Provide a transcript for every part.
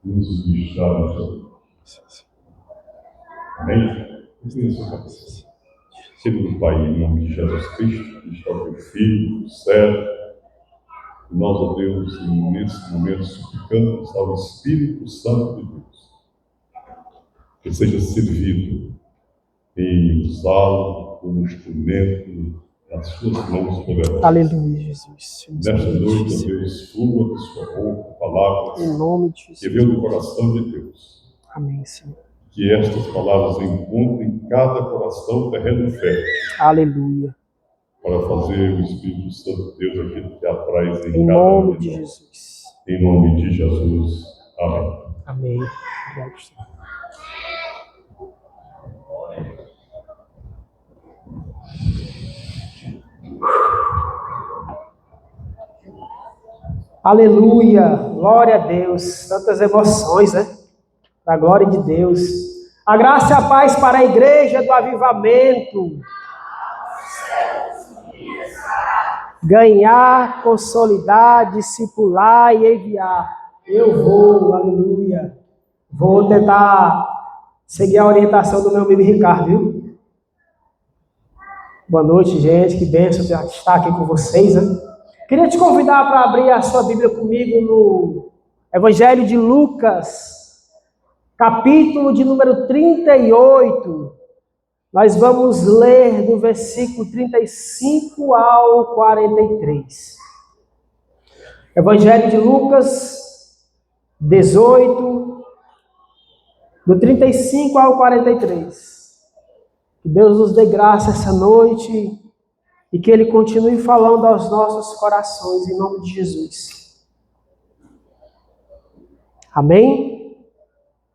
nos ministrar. Amém? Querido Pai, em nome de Jesus Cristo, que está o teu Filho, do céu, nós, ó Deus, nesse momento, suplicamos ao Espírito Santo de Deus, que seja servido em usá-lo como instrumento das suas mãos poderosas. Aleluia, Jesus. Nesta noite, ó Deus, flua de sua boca palavras Em nome de que Jesus. vêm do coração de Deus. Amém, Senhor. Que estas palavras encontrem cada coração terreno fértil, Aleluia. para fazer o Espírito Santo de Deus aquilo que apraz Em em cada um nome de de nós. Jesus. Em nome de Jesus. Amém. Amém. Obrigado, Senhor. Aleluia, glória a Deus, tantas emoções, né? Para a glória de Deus. A graça e a paz para a igreja do avivamento. Ganhar, consolidar, discipular e enviar. Eu vou, aleluia. Vou tentar seguir a orientação do meu amigo Ricardo, viu? Boa noite, gente, que bênção estar aqui com vocês, né? Queria te convidar para abrir a sua Bíblia comigo no Evangelho de Lucas, capítulo de número 38. Nós vamos ler do versículo 35 ao 43. Evangelho de Lucas 18, do 35 ao 43. Que Deus nos dê graça essa noite e que Ele continue falando aos nossos corações, em nome de Jesus. Amém?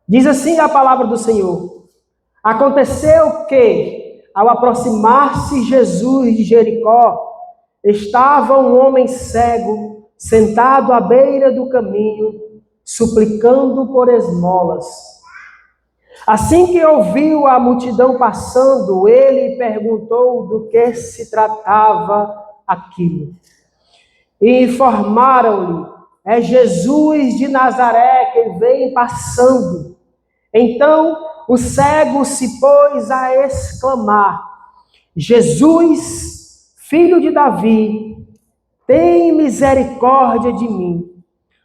Diz assim a palavra do Senhor. Aconteceu que, ao aproximar-se Jesus de Jericó, estava um homem cego, sentado à beira do caminho, suplicando por esmolas. Assim que ouviu a multidão passando, ele perguntou do que se tratava aquilo. E informaram-lhe, é Jesus de Nazaré que vem passando. Então o cego se pôs a exclamar, Jesus, filho de Davi, tem misericórdia de mim.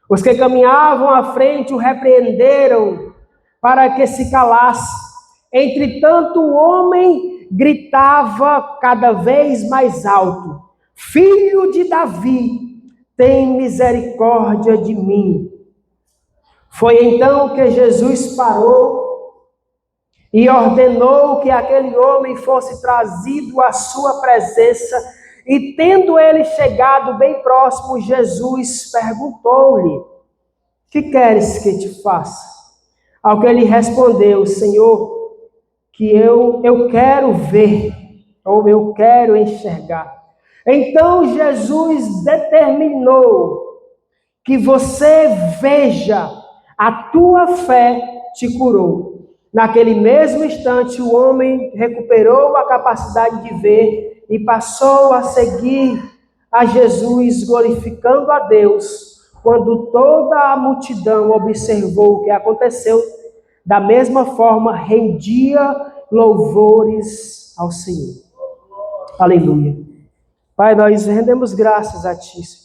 Os que caminhavam à frente o repreenderam para que se calasse. Entretanto, o homem gritava cada vez mais alto, Filho de Davi, tem misericórdia de mim. Foi então que Jesus parou e ordenou que aquele homem fosse trazido à sua presença. E tendo ele chegado bem próximo, Jesus perguntou-lhe, que queres que te faça? Ao que ele respondeu, Senhor, que eu quero ver, ou eu quero enxergar. Então Jesus determinou que você veja, a tua fé te curou. Naquele mesmo instante, o homem recuperou a capacidade de ver e passou a seguir a Jesus, glorificando a Deus. Quando toda a multidão observou o que aconteceu, da mesma forma rendia louvores ao Senhor. Aleluia. Pai, nós rendemos graças a Ti, Senhor.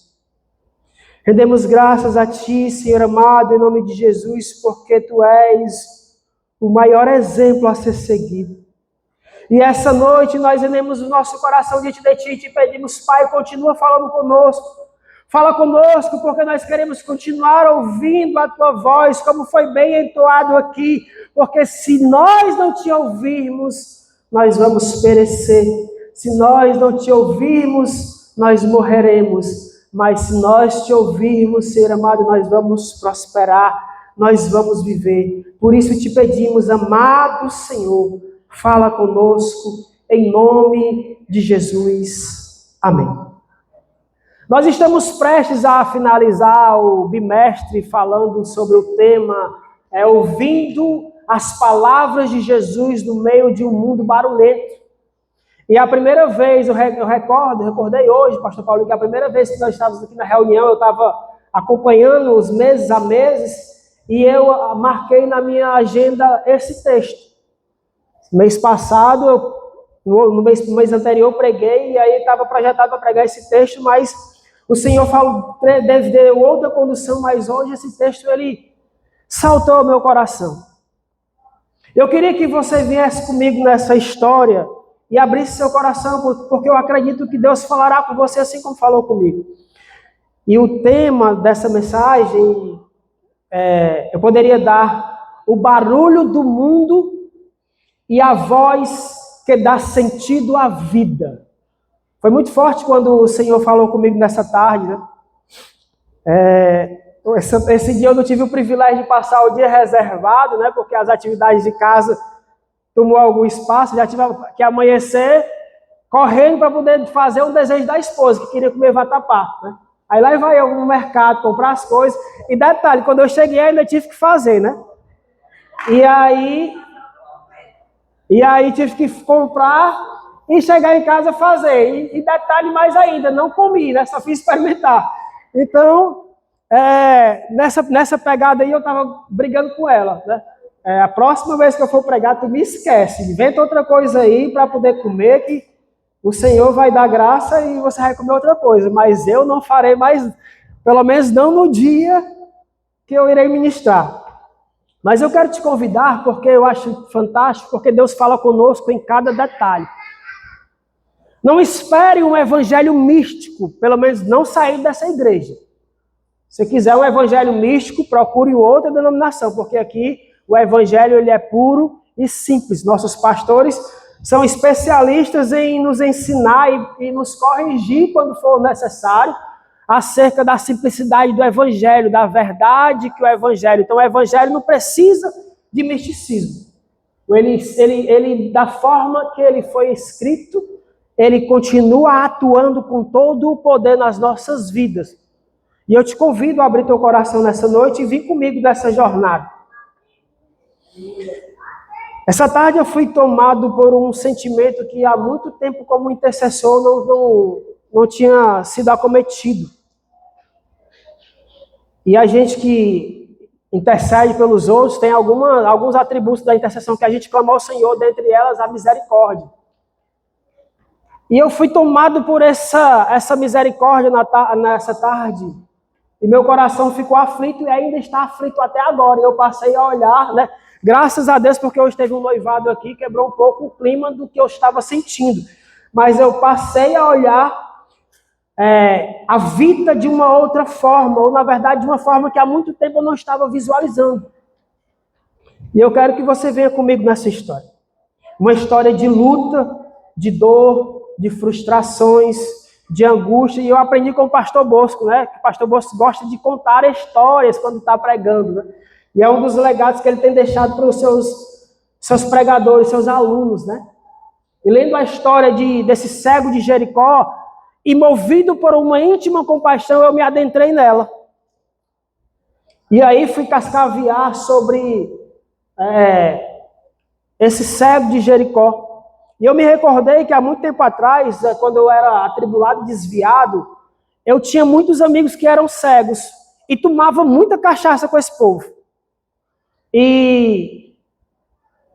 Rendemos graças a Ti, Senhor amado, em nome de Jesus, porque Tu és o maior exemplo a ser seguido. E essa noite nós rendemos o nosso coração diante de Ti e Te pedimos, Pai, continua falando conosco. Fala conosco, porque nós queremos continuar ouvindo a Tua voz, como foi bem entoado aqui, porque se nós não Te ouvirmos, nós vamos perecer. Se nós não Te ouvirmos, nós morreremos. Mas se nós Te ouvirmos, Senhor amado, nós vamos prosperar, nós vamos viver. Por isso Te pedimos, amado Senhor, fala conosco, em nome de Jesus. Amém. Nós estamos prestes a finalizar o bimestre falando sobre o tema ouvindo as palavras de Jesus no meio de um mundo barulhento. E a primeira vez, eu recordei hoje, pastor Paulo, que a primeira vez que nós estávamos aqui na reunião, eu estava acompanhando os meses a meses, e eu marquei na minha agenda esse texto. Mês passado, no mês anterior, eu preguei, e aí estava projetado para pregar esse texto, mas o Senhor deu outra condução, mas hoje esse texto, ele saltou ao meu coração. Eu queria que você viesse comigo nessa história e abrisse seu coração, porque eu acredito que Deus falará com você assim como falou comigo. E o tema dessa mensagem, eu poderia dar o barulho do mundo e a voz que dá sentido à vida. Foi muito forte quando o Senhor falou comigo nessa tarde, né? Esse dia eu não tive o privilégio de passar o dia reservado, né? Porque as atividades de casa tomou algum espaço, já tive que amanhecer correndo para poder fazer um desejo da esposa, que queria comer vatapá, né? Aí lá vai eu no mercado comprar as coisas, e detalhe, quando eu cheguei ainda tive que fazer, né? E aí tive que comprar e chegar em casa fazer. E detalhe mais ainda, não comi, né? Só fiz experimentar. Então, nessa pegada aí eu estava brigando com ela, né? A próxima vez que eu for pregar, tu me esquece. Inventa outra coisa aí para poder comer, que o Senhor vai dar graça e você vai comer outra coisa. Mas eu não farei mais, pelo menos não no dia que eu irei ministrar. Mas eu quero te convidar, porque eu acho fantástico, porque Deus fala conosco em cada detalhe. Não espere um evangelho místico, pelo menos não sair dessa igreja. Se quiser um evangelho místico, procure outra denominação, porque aqui o evangelho ele é puro e simples. Nossos pastores são especialistas em nos ensinar e nos corrigir quando for necessário, acerca da simplicidade do evangelho, da verdade que o evangelho. Então o evangelho não precisa de misticismo. Ele da forma que ele foi escrito, ele continua atuando com todo o poder nas nossas vidas. E eu te convido a abrir teu coração nessa noite e vir comigo nessa jornada. Essa tarde eu fui tomado por um sentimento que há muito tempo como intercessor não tinha sido acometido. E a gente que intercede pelos outros tem alguns atributos da intercessão que a gente clama ao Senhor, dentre elas a misericórdia. E eu fui tomado por essa misericórdia nessa tarde. E meu coração ficou aflito e ainda está aflito até agora. E eu passei a olhar, né? Graças a Deus, porque hoje teve um noivado aqui, quebrou um pouco o clima do que eu estava sentindo. Mas eu passei a olhar a vida de uma outra forma, ou na verdade de uma forma que há muito tempo eu não estava visualizando. E eu quero que você venha comigo nessa história. Uma história de luta, de dor, de frustrações, de angústia. E eu aprendi com o pastor Bosco, né? Que o pastor Bosco gosta de contar histórias quando está pregando, né? E é um dos legados que ele tem deixado para os seus pregadores, seus alunos, né? E lendo a história desse cego de Jericó, e movido por uma íntima compaixão, eu me adentrei nela. E aí fui cascavear sobre esse cego de Jericó. E eu me recordei que há muito tempo atrás, quando eu era atribulado, desviado, eu tinha muitos amigos que eram cegos e tomava muita cachaça com esse povo. E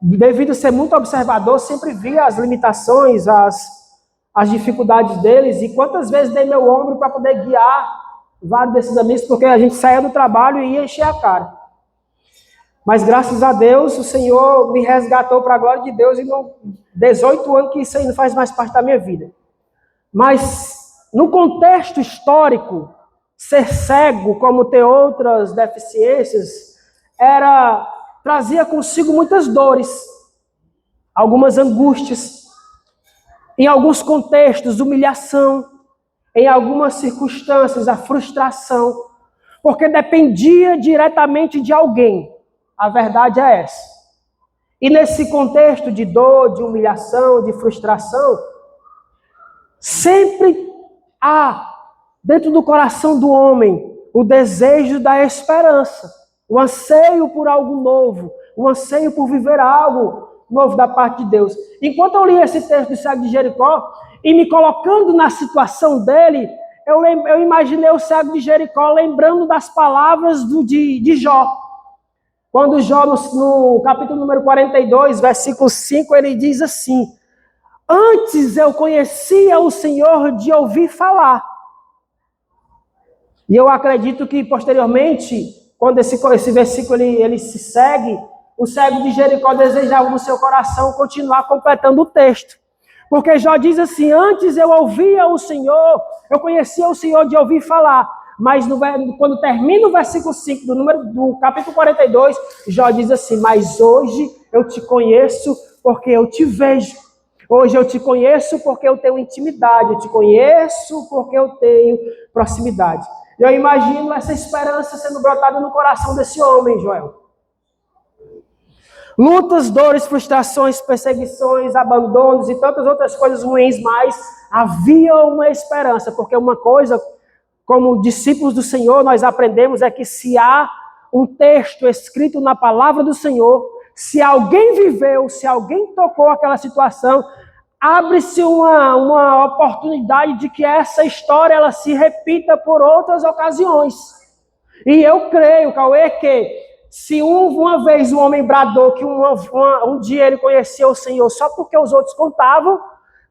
devido a ser muito observador, sempre via as limitações, as dificuldades deles, e quantas vezes dei meu ombro para poder guiar vários desses amigos, porque a gente saía do trabalho e ia encher a cara. Mas graças a Deus, o Senhor me resgatou para a glória de Deus, e não 18 anos que isso aí não faz mais parte da minha vida. Mas no contexto histórico, ser cego, como ter outras deficiências, trazia consigo muitas dores, algumas angústias, em alguns contextos, humilhação, em algumas circunstâncias, a frustração, porque dependia diretamente de alguém. A verdade é essa. E nesse contexto de dor, de humilhação, de frustração, sempre há, dentro do coração do homem, o desejo da esperança, o anseio por algo novo, o anseio por viver algo novo da parte de Deus. Enquanto eu li esse texto do cego de Jericó, e me colocando na situação dele, eu imaginei o cego de Jericó lembrando das palavras de Jó. Quando Jó, no capítulo número 42, versículo 5, ele diz assim: antes eu conhecia o Senhor de ouvir falar. E eu acredito que posteriormente, quando esse versículo ele se segue, o cego de Jericó desejava no seu coração continuar completando o texto. Porque Jó diz assim: antes eu ouvia o Senhor, eu conhecia o Senhor de ouvir falar. Mas quando termina o versículo 5 do capítulo 42, Jó diz assim: mas hoje eu te conheço porque eu te vejo. Hoje eu te conheço porque eu tenho intimidade, eu te conheço porque eu tenho proximidade. Eu imagino essa esperança sendo brotada no coração desse homem, Joel. Lutas, dores, frustrações, perseguições, abandonos e tantas outras coisas ruins, mas havia uma esperança, porque uma coisa, como discípulos do Senhor, nós aprendemos é que se há um texto escrito na palavra do Senhor, se alguém viveu, se alguém tocou aquela situação, abre-se uma oportunidade de que essa história ela se repita por outras ocasiões. E eu creio, Cauê, que se uma vez um homem bradou que um dia ele conheceu o Senhor só porque os outros contavam,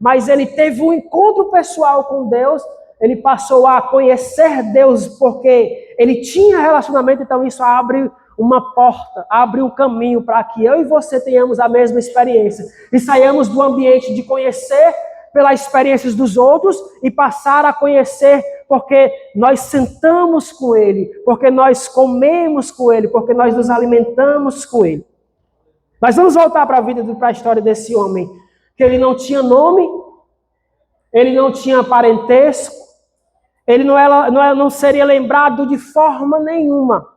mas ele teve um encontro pessoal com Deus, ele passou a conhecer Deus porque ele tinha relacionamento, então isso abre uma porta, abre um caminho para que eu e você tenhamos a mesma experiência e saiamos do ambiente de conhecer pelas experiências dos outros e passar a conhecer porque nós sentamos com Ele, porque nós comemos com Ele, porque nós nos alimentamos com Ele. Nós vamos voltar para a história desse homem, que ele não tinha nome, ele não tinha parentesco, ele não seria lembrado de forma nenhuma.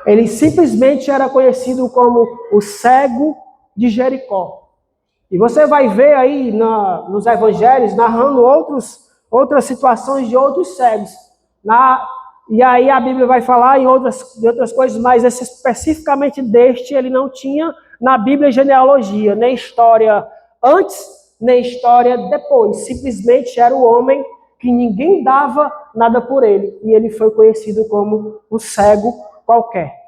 Ele simplesmente era conhecido como o cego de Jericó. E você vai ver aí nos evangelhos narrando outras situações de outros cegos. E aí a Bíblia vai falar de outras coisas, mas especificamente deste ele não tinha na Bíblia genealogia, nem história antes, nem história depois. Simplesmente era o homem que ninguém dava nada por ele. E ele foi conhecido como o cego qualquer.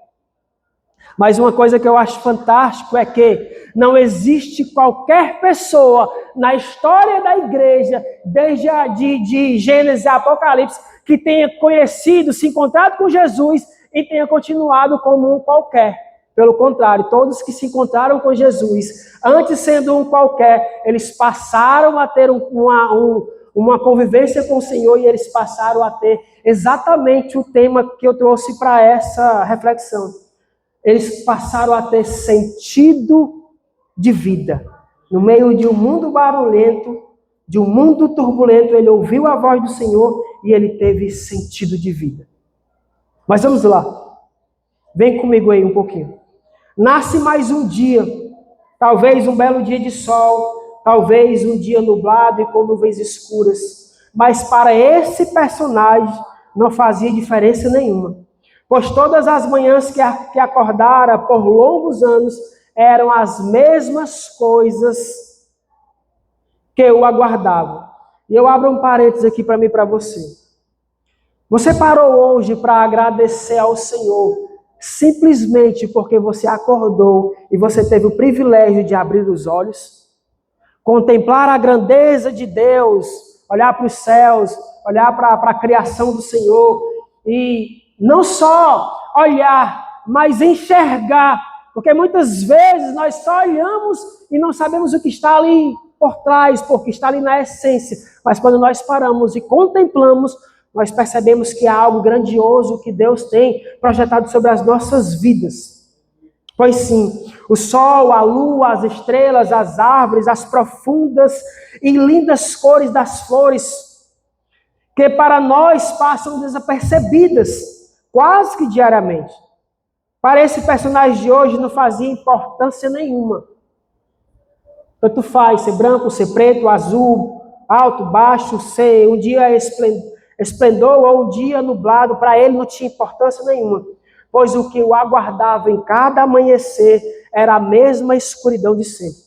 Mas uma coisa que eu acho fantástico é que não existe qualquer pessoa na história da igreja, desde de Gênesis a Apocalipse, que tenha conhecido, se encontrado com Jesus e tenha continuado como um qualquer. Pelo contrário, todos que se encontraram com Jesus, antes sendo um qualquer, eles passaram a ter uma convivência com o Senhor e eles passaram a ter exatamente o tema que eu trouxe para essa reflexão. Eles passaram a ter sentido de vida. No meio de um mundo barulhento, de um mundo turbulento, ele ouviu a voz do Senhor e ele teve sentido de vida. Mas vamos lá. Vem comigo aí um pouquinho. Nasce mais um dia, talvez um belo dia de sol, talvez um dia nublado e com nuvens escuras. Mas para esse personagem não fazia diferença nenhuma. Pois todas as manhãs que acordara por longos anos eram as mesmas coisas que o aguardavam. E eu abro um parênteses aqui para mim e para você. Você parou hoje para agradecer ao Senhor simplesmente porque você acordou e você teve o privilégio de abrir os olhos? Contemplar a grandeza de Deus, olhar para os céus, olhar para a criação do Senhor e não só olhar, mas enxergar, porque muitas vezes nós só olhamos e não sabemos o que está ali por trás, porque está ali na essência. Mas quando nós paramos e contemplamos, nós percebemos que há algo grandioso que Deus tem projetado sobre as nossas vidas. Pois sim, o sol, a lua, as estrelas, as árvores, as profundas e lindas cores das flores, que para nós passam desapercebidas, quase que diariamente. Para esse personagem de hoje não fazia importância nenhuma. Tanto faz ser branco, ser preto, azul, alto, baixo, ser um dia esplendor ou um dia nublado, para ele não tinha importância nenhuma. Pois o que o aguardava em cada amanhecer era a mesma escuridão de sempre.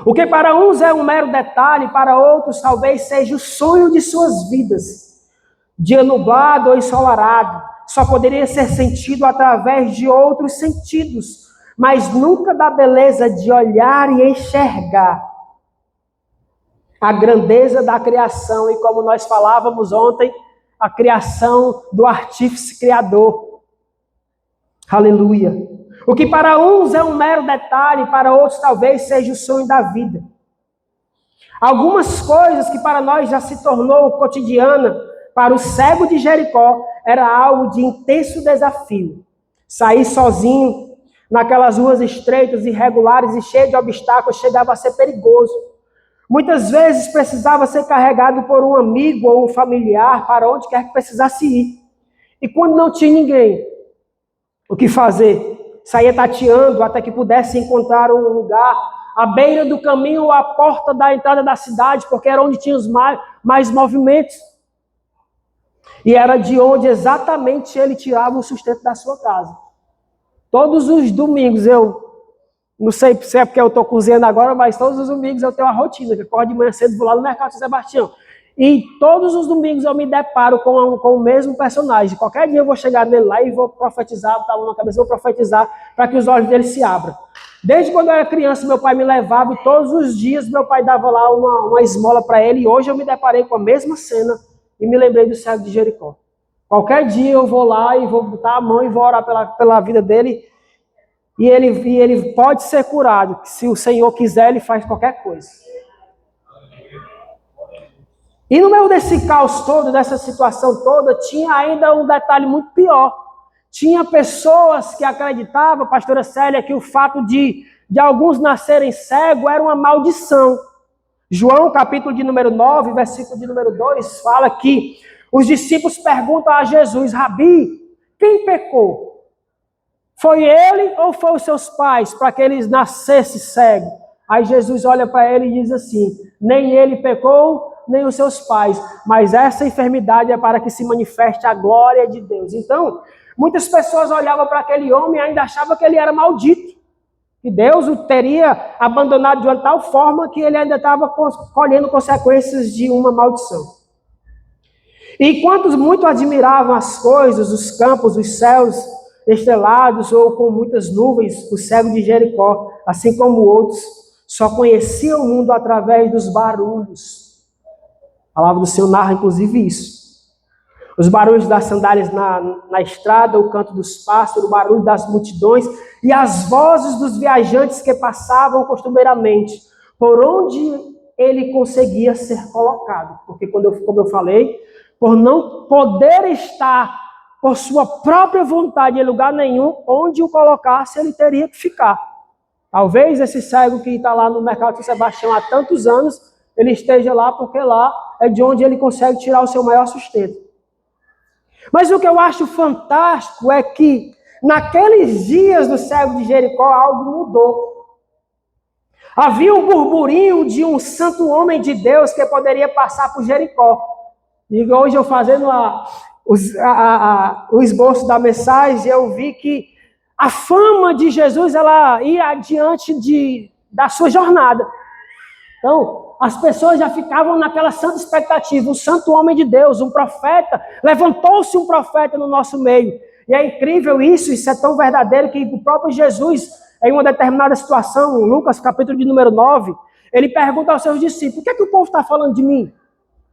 O que para uns é um mero detalhe, para outros talvez seja o sonho de suas vidas. Dia nublado ou ensolarado, só poderia ser sentido através de outros sentidos, mas nunca da beleza de olhar e enxergar a grandeza da criação e, como nós falávamos ontem, a criação do artífice criador. Aleluia. O que para uns é um mero detalhe, para outros talvez seja o sonho da vida. Algumas coisas que para nós já se tornou cotidiana, para o cego de Jericó era algo de intenso desafio. Sair sozinho naquelas ruas estreitas, irregulares e cheias de obstáculos chegava a ser perigoso. Muitas vezes precisava ser carregado por um amigo ou um familiar para onde quer que precisasse ir. E quando não tinha ninguém, o que fazer? Saía tateando até que pudesse encontrar um lugar à beira do caminho ou à porta da entrada da cidade, porque era onde tinha os mais movimentos. E era de onde exatamente ele tirava o sustento da sua casa. Todos os domingos não sei se é porque eu estou cozinhando agora, mas todos os domingos eu tenho uma rotina, que eu acordo de manhã cedo, vou lá no Mercado São Sebastião. E todos os domingos eu me deparo com o mesmo personagem. Qualquer dia eu vou chegar nele lá e vou profetizar, botar a mão na cabeça, vou profetizar para que os olhos dele se abram. Desde quando eu era criança, meu pai me levava e todos os dias meu pai dava lá uma esmola para ele. E hoje eu me deparei com a mesma cena e me lembrei do cego de Jericó. Qualquer dia eu vou lá e vou botar a mão e vou orar pela vida dele. E ele pode ser curado. Se o Senhor quiser, ele faz qualquer coisa. E no meio desse caos todo, dessa situação toda, tinha ainda um detalhe muito pior. Tinha pessoas que acreditavam, pastora Célia, que o fato de alguns nascerem cegos era uma maldição. João, capítulo de número 9, versículo de número 2, fala que os discípulos perguntam a Jesus: Rabi, quem pecou? Foi ele ou foi os seus pais para que eles nascessem cegos? Aí Jesus olha para ele e diz assim: nem ele pecou, nem os seus pais, mas essa enfermidade é para que se manifeste a glória de Deus. Então, muitas pessoas olhavam para aquele homem e ainda achavam que ele era maldito, que Deus o teria abandonado de uma tal forma que ele ainda estava colhendo consequências de uma maldição. E enquanto muito admiravam as coisas, os campos, os céus estrelados ou com muitas nuvens, o cego de Jericó, assim como outros, só conhecia o mundo através dos barulhos. A palavra do Senhor narra inclusive isso. Os barulhos das sandálias na estrada, o canto dos pássaros, o barulho das multidões e as vozes dos viajantes que passavam costumeiramente, por onde ele conseguia ser colocado. Porque, como eu falei, por não poder estar por sua própria vontade em lugar nenhum, onde o colocasse, ele teria que ficar. Talvez esse cego que está lá no Mercado São Sebastião há tantos anos, ele esteja lá porque lá é de onde ele consegue tirar o seu maior sustento. Mas o que eu acho fantástico é que naqueles dias do cego de Jericó algo mudou. Havia um burburinho de um santo homem de Deus que poderia passar por Jericó. E hoje eu fazendo o esboço da mensagem, eu vi que a fama de Jesus ela ia adiante da sua jornada. Então, as pessoas já ficavam naquela santa expectativa, um santo homem de Deus, um profeta, levantou-se um profeta no nosso meio. E é incrível isso é tão verdadeiro que o próprio Jesus, em uma determinada situação, em Lucas capítulo de número 9, ele pergunta aos seus discípulos: o que é que o povo está falando de mim?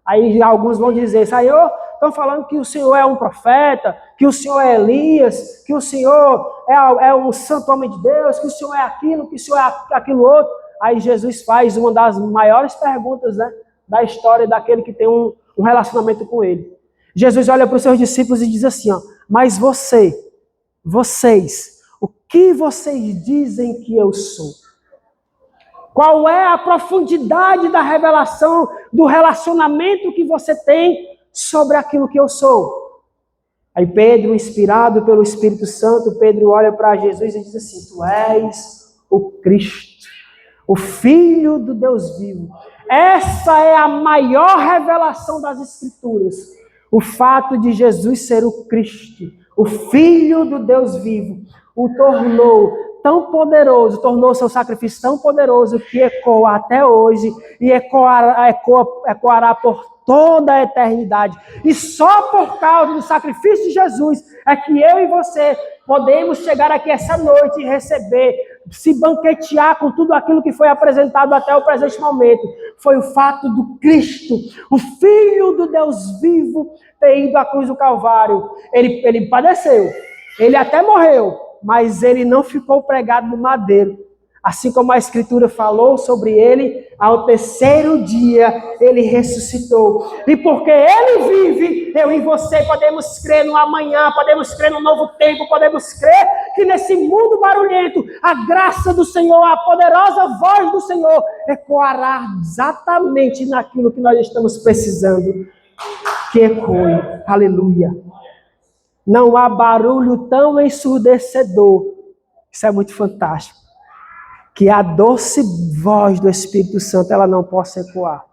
Aí alguns vão dizer: Senhor, estão falando que o Senhor é um profeta, que o Senhor é Elias, que o Senhor é um santo homem de Deus, que o Senhor é aquilo, que o Senhor é aquilo outro. Aí Jesus faz uma das maiores perguntas, né, da história daquele que tem um relacionamento com ele. Jesus olha para os seus discípulos e diz assim: ó, mas vocês, o que vocês dizem que eu sou? Qual é a profundidade da revelação, do relacionamento que você tem sobre aquilo que eu sou? Aí Pedro, inspirado pelo Espírito Santo, Pedro olha para Jesus e diz assim: tu és o Cristo, o Filho do Deus vivo. Essa é a maior revelação das Escrituras. O fato de Jesus ser o Cristo, o Filho do Deus vivo, o tornou tão poderoso, tornou seu sacrifício tão poderoso que ecoa até hoje e ecoará por toda a eternidade. E só por causa do sacrifício de Jesus é que eu e você podemos chegar aqui essa noite e receber, se banquetear com tudo aquilo que foi apresentado até o presente momento. Foi o fato do Cristo, o Filho do Deus vivo, ter ido à cruz do Calvário. Ele padeceu, ele até morreu, mas ele não ficou pregado no madeiro. Assim como a Escritura falou sobre ele, ao terceiro dia ele ressuscitou. E porque ele vive, eu e você podemos crer no amanhã, podemos crer no novo tempo, podemos crer que nesse mundo barulhento, a graça do Senhor, a poderosa voz do Senhor, ecoará exatamente naquilo que nós estamos precisando. Que ecoe, aleluia. Não há barulho tão ensurdecedor, isso é muito fantástico, que a doce voz do Espírito Santo ela não possa ecoar.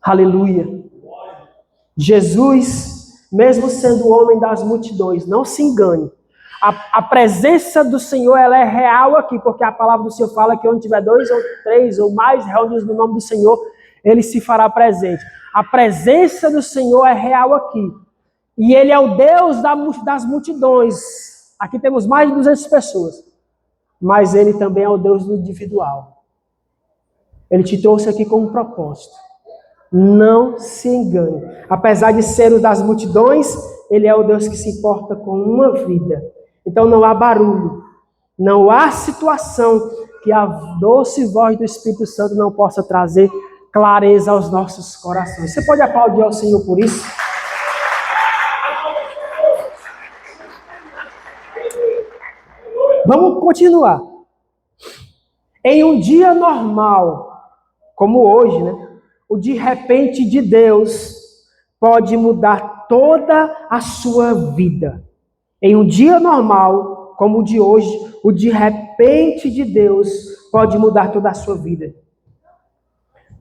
Aleluia. Jesus, mesmo sendo o homem das multidões, não se engane. A presença do Senhor ela é real aqui, porque a palavra do Senhor fala que onde tiver 2 ou 3 ou mais reunidos no nome do Senhor, ele se fará presente. A presença do Senhor é real aqui. E ele é o Deus das multidões. Aqui temos mais de 200 pessoas. Mas ele também é o Deus do individual. Ele te trouxe aqui com um propósito. Não se engane. Apesar de ser o das multidões, ele é o Deus que se importa com uma vida. Então não há barulho, não há situação que a doce voz do Espírito Santo não possa trazer clareza aos nossos corações. Você pode aplaudir ao Senhor por isso? Vamos continuar. Em um dia normal, como hoje, né? O de repente de Deus pode mudar toda a sua vida. Em um dia normal, como o de hoje, o de repente de Deus pode mudar toda a sua vida.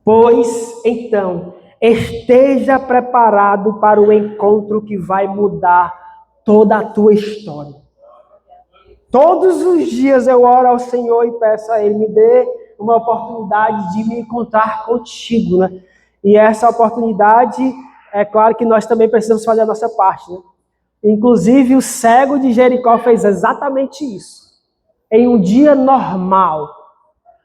Pois, então, esteja preparado para o encontro que vai mudar toda a tua história. Todos os dias eu oro ao Senhor e peço a Ele, me dê uma oportunidade de me encontrar contigo, né? E essa oportunidade, é claro que nós também precisamos fazer a nossa parte, né? Inclusive o cego de Jericó fez exatamente isso. Em um dia normal.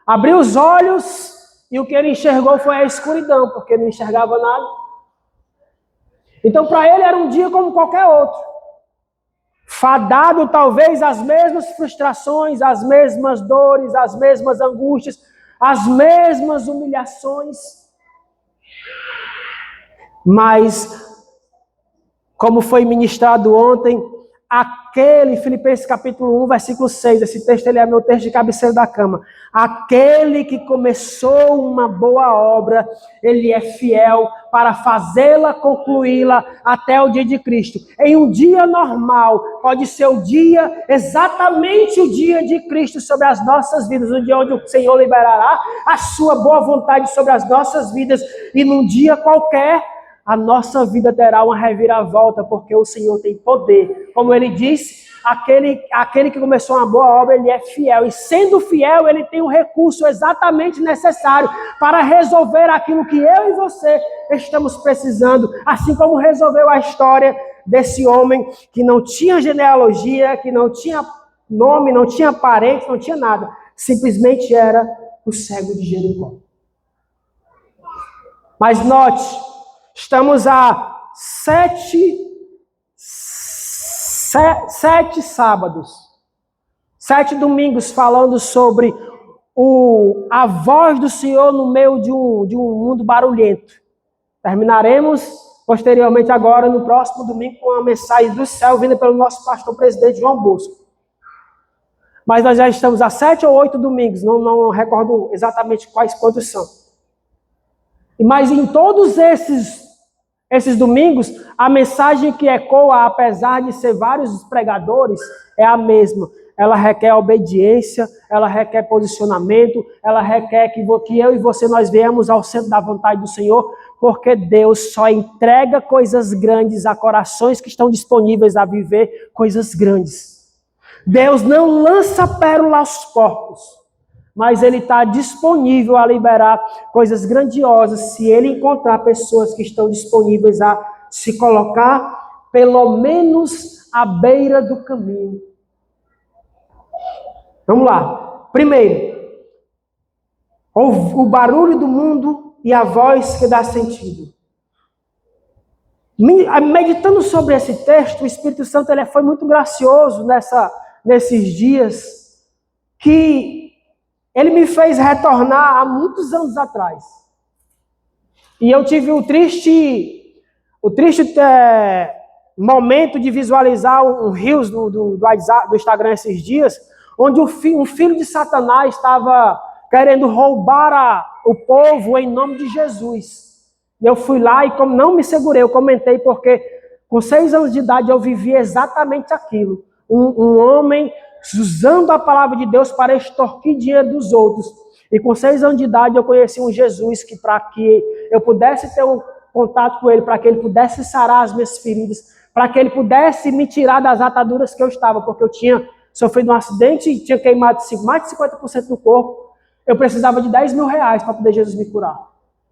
Abriu os olhos e o que ele enxergou foi a escuridão, porque não enxergava nada. Então para ele era um dia como qualquer outro. Fadado talvez às mesmas frustrações, às mesmas dores, às mesmas angústias, às mesmas humilhações. Mas, como foi ministrado ontem, aquele, Filipenses capítulo 1, versículo 6, esse texto ele é meu texto de cabeceira da cama. Aquele que começou uma boa obra, ele é fiel para fazê-la, concluí-la até o dia de Cristo. Em um dia normal, pode ser o dia, exatamente o dia de Cristo sobre as nossas vidas, o dia onde o Senhor liberará a sua boa vontade sobre as nossas vidas, e num dia qualquer, a nossa vida terá uma reviravolta, porque o Senhor tem poder. Como ele disse, aquele que começou uma boa obra, ele é fiel. E sendo fiel, ele tem o recurso exatamente necessário para resolver aquilo que eu e você estamos precisando. Assim como resolveu a história desse homem que não tinha genealogia, que não tinha nome, não tinha parente, não tinha nada. Simplesmente era o cego de Jericó. Mas note, estamos a 7 sábados, 7 domingos falando sobre a voz do Senhor no meio de um mundo barulhento. Terminaremos posteriormente agora no próximo domingo com uma mensagem do céu vinda pelo nosso pastor presidente João Bosco. Mas nós já estamos a 7 ou 8 domingos, não recordo exatamente quantos são. Mas em todos esses domingos, a mensagem que ecoa, apesar de ser vários pregadores, é a mesma. Ela requer obediência, ela requer posicionamento, ela requer que eu e você nós viemos ao centro da vontade do Senhor, porque Deus só entrega coisas grandes a corações que estão disponíveis a viver coisas grandes. Deus não lança pérola aos porcos. mas ele está disponível a liberar coisas grandiosas se ele encontrar pessoas que estão disponíveis a se colocar pelo menos à beira do caminho. Vamos lá. Primeiro, o barulho do mundo e a voz que dá sentido. Meditando sobre esse texto, o Espírito Santo ele foi muito gracioso nesses dias, que ele me fez retornar há muitos anos atrás. E eu tive o triste momento de visualizar um Reels do Instagram esses dias, onde um filho de Satanás estava querendo roubar o povo em nome de Jesus. E eu fui lá e, como não me segurei, eu comentei, porque com 6 anos de idade eu vivi exatamente aquilo. Um homem usando a palavra de Deus para extorquir dinheiro dos outros. E com 6 anos de idade eu conheci um Jesus que, para que eu pudesse ter um contato com ele, para que ele pudesse sarar as minhas feridas, para que ele pudesse me tirar das ataduras que eu estava, porque eu tinha sofrido um acidente e tinha queimado mais de 50% do corpo. Eu precisava de 10 mil reais para poder Jesus me curar.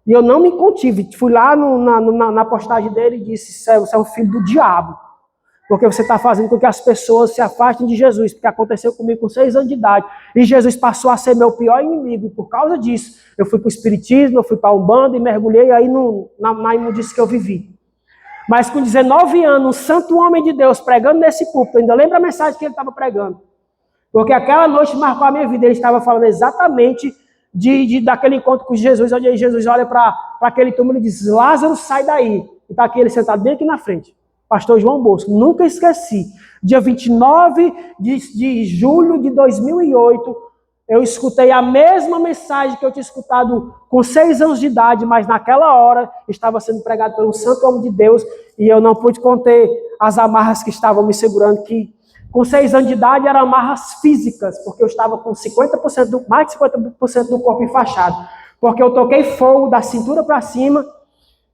E eu não me contive. Fui lá na postagem dele e disse: você é um filho do diabo. Porque você está fazendo com que as pessoas se afastem de Jesus. Porque aconteceu comigo com 6 anos de idade. E Jesus passou a ser meu pior inimigo. E por causa disso, eu fui para o espiritismo, eu fui para a Umbanda e mergulhei aí na imundície que eu vivi. Mas com 19 anos, um santo homem de Deus pregando nesse púlpito. Eu ainda lembro a mensagem que ele estava pregando. Porque aquela noite marcou a minha vida. Ele estava falando exatamente daquele encontro com Jesus, onde Jesus olha para aquele túmulo e diz: Lázaro, sai daí. E está aqui ele sentado bem aqui na frente. Pastor João Bosco. Nunca esqueci. Dia 29 de julho de 2008, eu escutei a mesma mensagem que eu tinha escutado com 6 anos de idade, mas naquela hora estava sendo pregado por um santo homem de Deus e eu não pude conter as amarras que estavam me segurando, que com 6 anos de idade eram amarras físicas, porque eu estava com mais de 50% do corpo enfaixado. Porque eu toquei fogo da cintura para cima,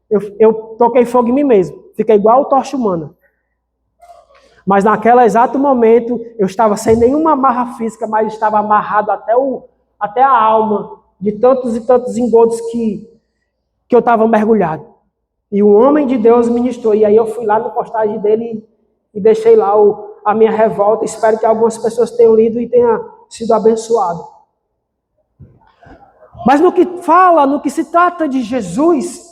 eu toquei fogo em mim mesmo. Fiquei igual o Tocha Humana. Mas naquele exato momento, eu estava sem nenhuma amarra física, mas estava amarrado até a alma, de tantos e tantos engodos que eu estava mergulhado. E um homem de Deus ministrou. E aí eu fui lá na postagem dele e deixei lá a minha revolta. Espero que algumas pessoas tenham lido e tenham sido abençoado. Mas no que se trata de Jesus,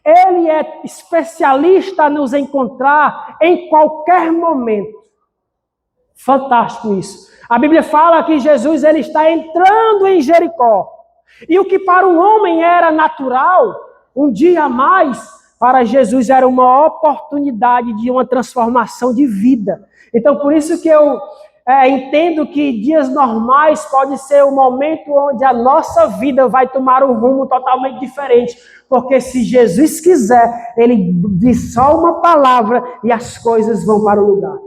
ele é especialista a nos encontrar em qualquer momento. Fantástico isso. A Bíblia fala que Jesus ele está entrando em Jericó. E o que para um homem era natural, um dia a mais, para Jesus era uma oportunidade de uma transformação de vida. Então, por isso que eu entendo que dias normais pode ser o momento onde a nossa vida vai tomar um rumo totalmente diferente. Porque se Jesus quiser, ele diz só uma palavra e as coisas vão para o lugar.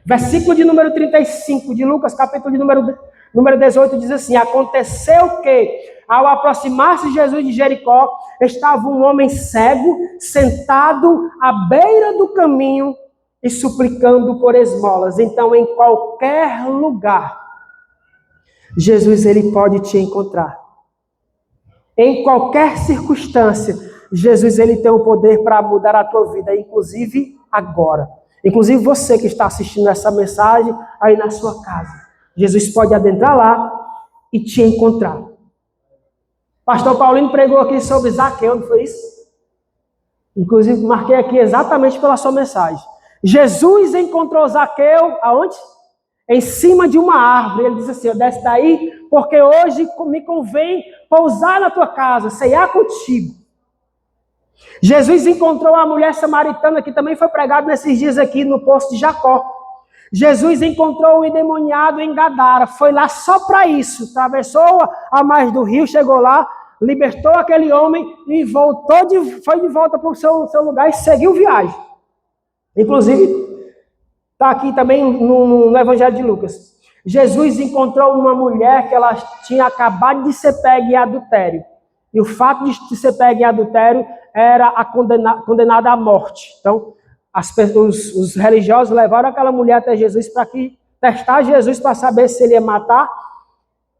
Versículo de número 35 de Lucas, capítulo de número 18, diz assim: aconteceu que, ao aproximar-se Jesus de Jericó, estava um homem cego, sentado à beira do caminho e suplicando por esmolas. Então, em qualquer lugar, Jesus ele pode te encontrar. Em qualquer circunstância, Jesus ele tem o poder para mudar a tua vida, inclusive agora. Inclusive você que está assistindo essa mensagem aí na sua casa. Jesus pode adentrar lá e te encontrar. Pastor Paulino pregou aqui sobre Zaqueu, não foi isso? Inclusive marquei aqui exatamente pela sua mensagem. Jesus encontrou Zaqueu, aonde? Em cima de uma árvore. Ele disse assim: desce daí, porque hoje me convém pousar na tua casa, ceiar contigo. Jesus encontrou a mulher samaritana, que também foi pregado nesses dias aqui no poço de Jacó. Jesus encontrou o endemoniado em Gadara, foi lá só para isso, atravessou a margem do rio, chegou lá, libertou aquele homem e foi de volta para o seu lugar e seguiu viagem. Inclusive, está aqui também no Evangelho de Lucas. Jesus encontrou uma mulher que ela tinha acabado de ser pega em adultério. E o fato de ser pega em adultério era condenada à morte. Então, os religiosos levaram aquela mulher até Jesus para testar Jesus para saber se ele ia matar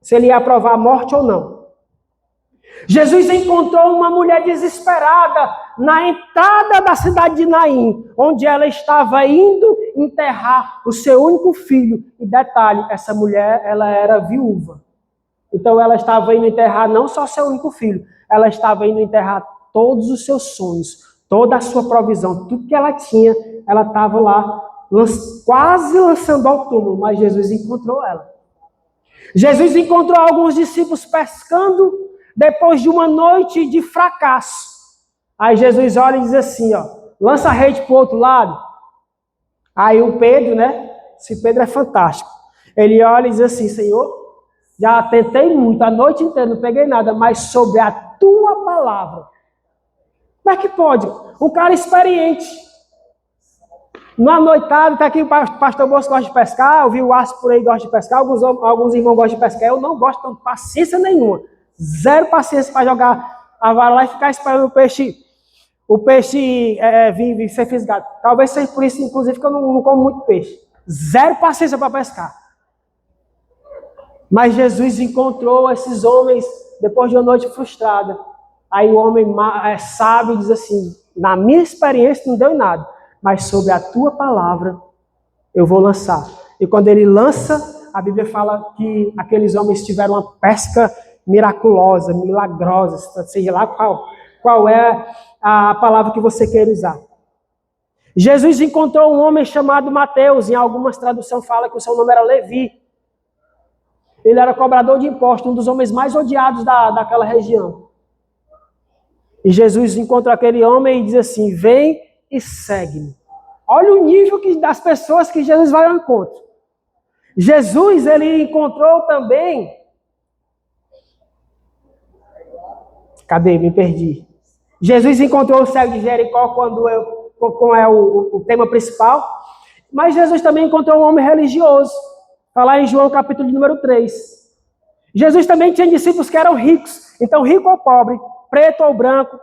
se ele ia aprovar a morte ou não. Jesus encontrou uma mulher desesperada na entrada da cidade de Naim, onde ela estava indo enterrar o seu único filho. E detalhe, essa mulher, ela era viúva. Então ela estava indo enterrar não só seu único filho, ela estava indo enterrar todos os seus sonhos, toda a sua provisão, tudo que ela tinha, ela estava lá quase lançando ao túmulo, mas Jesus encontrou ela. Jesus encontrou alguns discípulos pescando depois de uma noite de fracasso. Aí Jesus olha e diz assim, ó, lança a rede para o outro lado. Aí o Pedro, né? Esse Pedro é fantástico. Ele olha e diz assim, Senhor, já tentei muito, a noite inteira, não peguei nada, mas sobre a tua palavra. Como é que pode? Um cara experiente. Numa noitada, está aqui o pastor Bosco gosta de pescar, eu vi o Aço por aí gosta de pescar, alguns irmãos gostam de pescar, eu não gosto de paciência nenhuma. Zero paciência para jogar a vara lá e ficar esperando o peixe vir ser fisgado. Talvez seja por isso, inclusive, que eu não como muito peixe. Zero paciência para pescar. Mas Jesus encontrou esses homens depois de uma noite frustrada. Aí o homem sábio diz assim, na minha experiência não deu em nada, mas sobre a tua palavra eu vou lançar. E quando ele lança, a Bíblia fala que aqueles homens tiveram uma pesca miraculosa, milagrosa, seja lá qual é a palavra que você queira usar. Jesus encontrou um homem chamado Mateus, em algumas traduções fala que o seu nome era Levi. Ele era cobrador de impostos, um dos homens mais odiados daquela região. E Jesus encontra aquele homem e diz assim, vem e segue-me. Olha o nível das pessoas que Jesus vai ao encontro. Jesus, ele encontrou também... Cadê? Me perdi. Jesus encontrou o cego de Jericó como é o tema principal. Mas Jesus também encontrou um homem religioso. Está lá em João capítulo número 3. Jesus também tinha discípulos que eram ricos. Então, rico ou pobre, preto ou branco,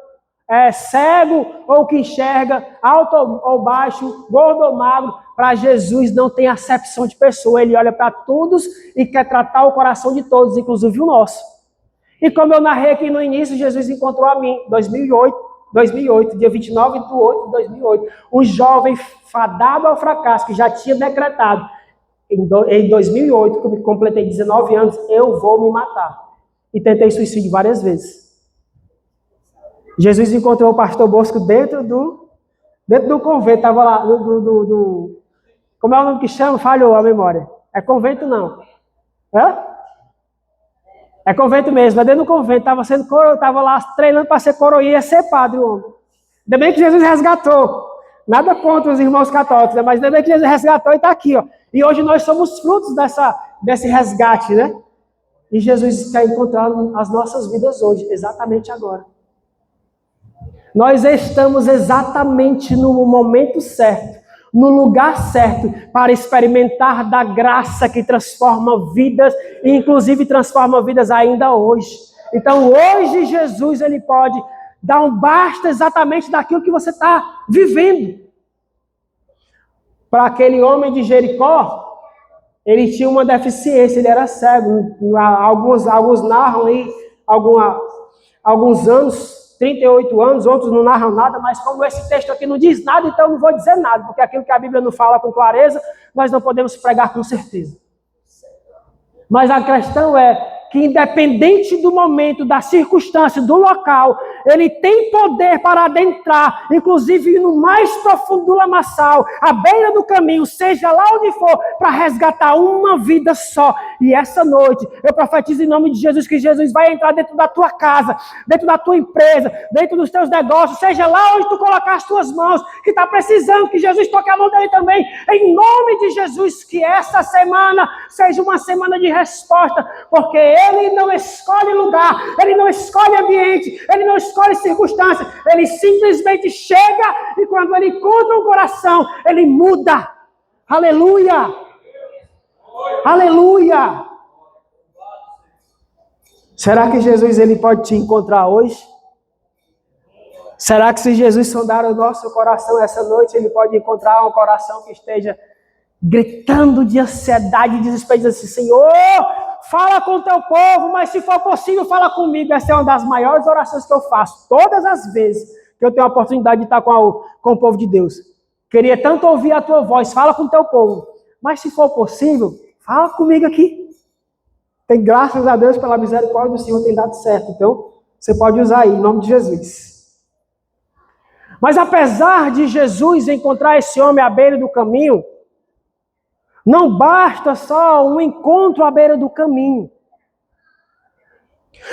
cego ou que enxerga, alto ou baixo, gordo ou magro, para Jesus não tem acepção de pessoa. Ele olha para todos e quer tratar o coração de todos, inclusive o nosso. E como eu narrei aqui no início, Jesus encontrou a mim, 2008, dia 29 de 8 de 2008, um jovem fadado ao fracasso, que já tinha decretado, em 2008, que eu completei 19 anos, eu vou me matar. E tentei suicídio várias vezes. Jesus encontrou o pastor Bosco dentro do convento, estava lá, como é o nome que chama? Falhou a memória. É convento não. É convento mesmo, é dentro do convento, estava lá treinando para ser coroinha, ia ser padre o homem. Ainda bem que Jesus resgatou. Nada contra os irmãos católicos, mas ainda bem que Jesus resgatou e está aqui, ó. E hoje nós somos frutos desse resgate, né? E Jesus quer encontrar as nossas vidas hoje, exatamente agora. Nós estamos exatamente no momento certo, no lugar certo, para experimentar da graça que transforma vidas, e inclusive transforma vidas ainda hoje. Então hoje Jesus, ele pode dar um basta exatamente daquilo que você está vivendo. Para aquele homem de Jericó, ele tinha uma deficiência, ele era cego. Alguns narram aí alguns anos, 38 anos, outros não narram nada, mas como esse texto aqui não diz nada, então eu não vou dizer nada, porque aquilo que a Bíblia não fala com clareza, nós não podemos pregar com certeza. Mas a questão é que independente do momento, da circunstância, do local, ele tem poder para adentrar, inclusive no mais profundo do lamaçal, à beira do caminho, seja lá onde for, para resgatar uma vida só. E essa noite, eu profetizo em nome de Jesus, que Jesus vai entrar dentro da tua casa, dentro da tua empresa, dentro dos teus negócios, seja lá onde tu colocar as tuas mãos, que está precisando, que Jesus toque a mão dele também, em nome de Jesus, que essa semana seja uma semana de resposta, porque ele não escolhe lugar, ele não escolhe ambiente, ele não escolhe circunstância, ele simplesmente chega e quando ele encontra um coração, ele muda. Aleluia! Aleluia! Será que Jesus ele pode te encontrar hoje? Será que se Jesus sondar o nosso coração essa noite, ele pode encontrar um coração que esteja gritando de ansiedade e desespero, assim, Senhor, fala com o teu povo, mas se for possível, fala comigo. Essa é uma das maiores orações que eu faço, todas as vezes que eu tenho a oportunidade de estar com o povo de Deus. Queria tanto ouvir a tua voz, fala com o teu povo. Mas se for possível, fala comigo aqui. Tem, graças a Deus, pela misericórdia do Senhor, tem dado certo. Então, você pode usar aí, em nome de Jesus. Mas apesar de Jesus encontrar esse homem à beira do caminho, não basta só um encontro à beira do caminho.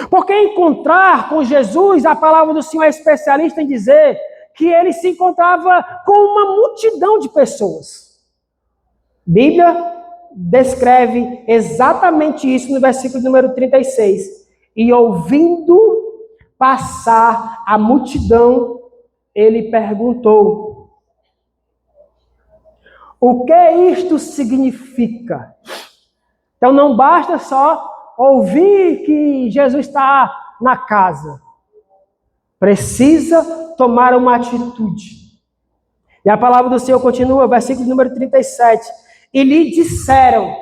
Porque encontrar com Jesus, a palavra do Senhor é especialista em dizer que ele se encontrava com uma multidão de pessoas. A Bíblia descreve exatamente isso no versículo número 36. E ouvindo passar a multidão, ele perguntou: o que isto significa? Então não basta só ouvir que Jesus está na casa. Precisa tomar uma atitude. E a palavra do Senhor continua, versículo número 37. E lhe disseram: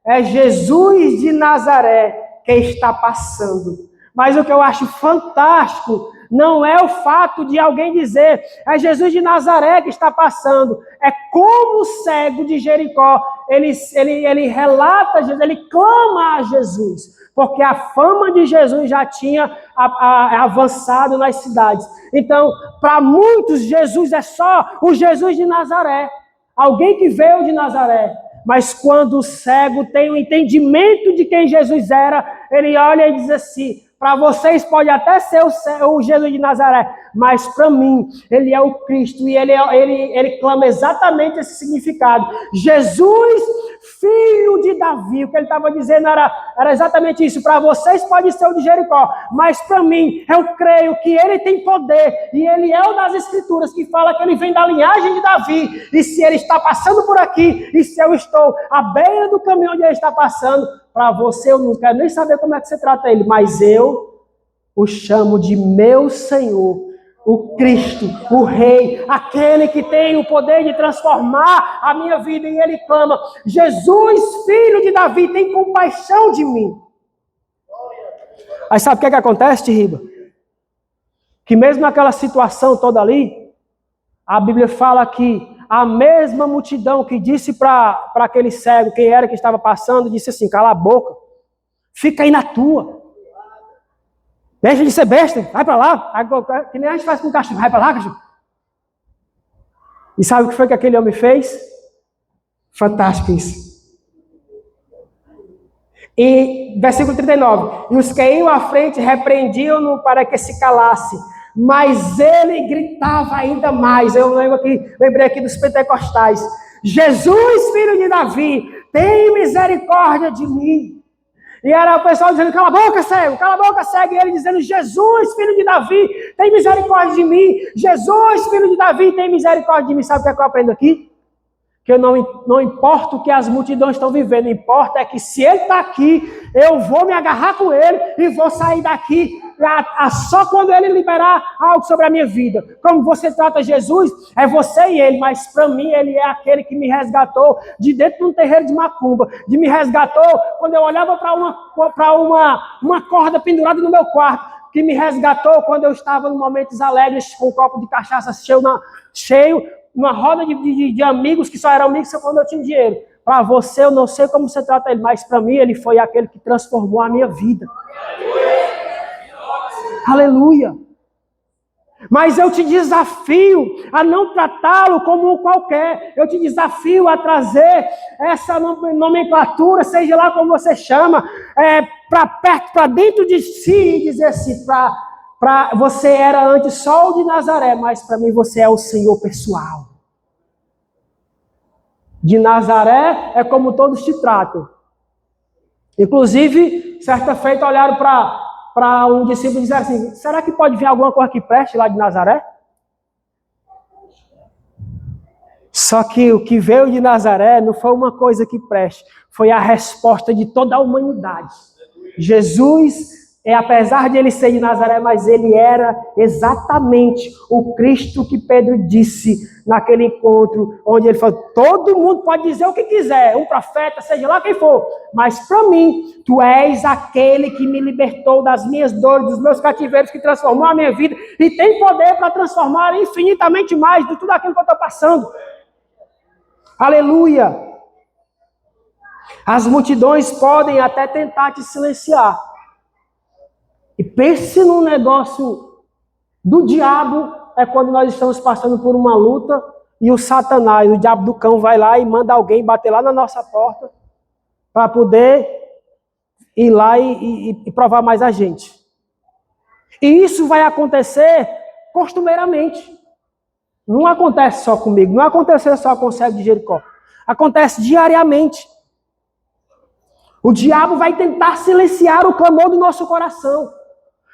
é Jesus de Nazaré que está passando. Mas o que eu acho fantástico não é o fato de alguém dizer: é Jesus de Nazaré que está passando. É como o cego de Jericó, ele relata, ele clama a Jesus, porque a fama de Jesus já tinha avançado nas cidades. Então, para muitos, Jesus é só o Jesus de Nazaré, alguém que veio de Nazaré. Mas quando o cego tem o entendimento de quem Jesus era, ele olha e diz assim: para vocês pode até ser o Jesus de Nazaré, mas para mim, ele é o Cristo. E ele clama exatamente esse significado. Jesus, filho de Davi. O que ele estava dizendo era exatamente isso. Para vocês pode ser o de Jericó, mas para mim, eu creio que ele tem poder. E ele é o das Escrituras, que fala que ele vem da linhagem de Davi. E se ele está passando por aqui, e se eu estou à beira do caminho onde ele está passando, para você, eu não quero nem saber como é que você trata ele, mas eu o chamo de meu Senhor, o Cristo, o Rei, aquele que tem o poder de transformar a minha vida. E ele clama: Jesus, filho de Davi, tem compaixão de mim. Aí sabe o que acontece, Riba? Que mesmo naquela situação toda ali, a Bíblia fala que a mesma multidão que disse para aquele cego, quem era que estava passando, disse assim: cala a boca, fica aí na tua. Deixa de ser besta, vai para lá. Que nem a gente faz com o cachorro, vai para lá, cachorro. E sabe o que foi que aquele homem fez? Fantástico isso. E versículo 39. E os que iam à frente repreendiam-no para que se calasse. Mas ele gritava ainda mais. Eu lembrei aqui dos pentecostais: Jesus, filho de Davi, tem misericórdia de mim. E era o pessoal dizendo: cala a boca, cego. E ele dizendo: Jesus, filho de Davi, tem misericórdia de mim. Jesus, filho de Davi, tem misericórdia de mim. Sabe o que eu aprendo aqui? Que não importa o que as multidões estão vivendo, importa é que se ele está aqui, eu vou me agarrar com ele e vou sair daqui só quando ele liberar algo sobre a minha vida. Como você trata Jesus, é você e ele, mas para mim ele é aquele que me resgatou de dentro de um terreiro de macumba, me resgatou quando eu olhava para uma corda pendurada no meu quarto, que me resgatou quando eu estava em momentos alegres com um copo de cachaça cheio, uma roda de amigos que só eram amigos quando eu tinha dinheiro. Para você, eu não sei como você trata ele, mas para mim ele foi aquele que transformou a minha vida. Aleluia! Mas eu te desafio a não tratá-lo como um qualquer. Eu te desafio a trazer essa nomenclatura, seja lá como você chama, para perto, para dentro de si, e dizer assim: você era antes só o de Nazaré, mas para mim você é o Senhor pessoal. De Nazaré é como todos te tratam. Inclusive, certa feita olharam para um discípulo e disseram assim: será que pode vir alguma coisa que preste lá de Nazaré? Só que o que veio de Nazaré não foi uma coisa que preste, foi a resposta de toda a humanidade. Jesus Apesar de ele ser de Nazaré, mas ele era exatamente o Cristo que Pedro disse naquele encontro, onde ele falou, todo mundo pode dizer o que quiser, um profeta, seja lá quem for, mas para mim, tu és aquele que me libertou das minhas dores, dos meus cativeiros, que transformou a minha vida, e tem poder para transformar infinitamente mais de tudo aquilo que eu estou passando. Aleluia! As multidões podem até tentar te silenciar. E pense num negócio do diabo, é quando nós estamos passando por uma luta e o Satanás, o diabo do cão, vai lá e manda alguém bater lá na nossa porta para poder ir lá e provar mais a gente. E isso vai acontecer costumeiramente. Não acontece só comigo, não acontece só com o cego de Jericó. Acontece diariamente. O diabo vai tentar silenciar o clamor do nosso coração.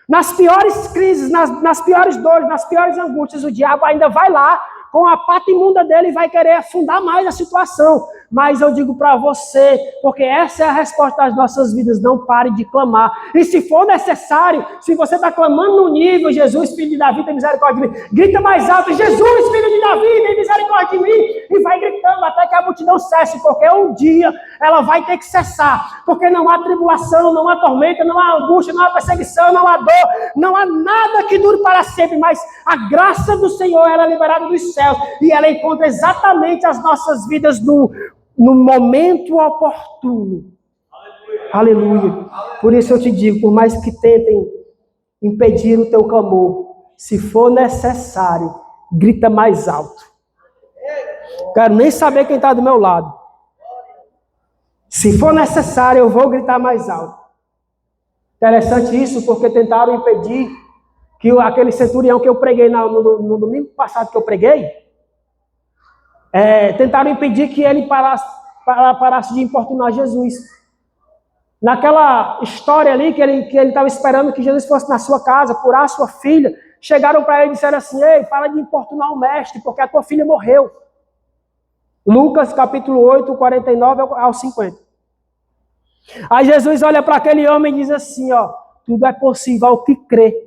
Nas piores crises, nas piores dores, nas piores angústias, o diabo ainda vai lá com a pata imunda dele e vai querer afundar mais a situação. Mas eu digo para você, porque essa é a resposta das nossas vidas, não pare de clamar. E se for necessário, se você está clamando no nível, Jesus, filho de Davi, tem misericórdia de mim, grita mais alto, Jesus, filho de Davi, tem misericórdia de mim, e vai gritando até que a multidão cesse, porque um dia ela vai ter que cessar, porque não há tribulação, não há tormenta, não há angústia, não há perseguição, não há dor, não há nada que dure para sempre, mas a graça do Senhor, ela é liberada dos céus, e ela encontra exatamente as nossas vidas no momento oportuno. Aleluia. Por isso eu te digo, por mais que tentem impedir o teu clamor, se for necessário, grita mais alto. Quero nem saber quem está do meu lado. Se for necessário, eu vou gritar mais alto. Interessante isso, porque tentaram impedir que aquele centurião que eu preguei no domingo passado que eu preguei, tentaram impedir que ele parasse de importunar Jesus. Naquela história ali, que ele estava esperando que Jesus fosse na sua casa, curar a sua filha, chegaram para ele e disseram assim, ei, para de importunar o mestre, porque a tua filha morreu. Lucas capítulo 8, 49 ao 50. Aí Jesus olha para aquele homem e diz assim, ó, tudo é possível ao que crê.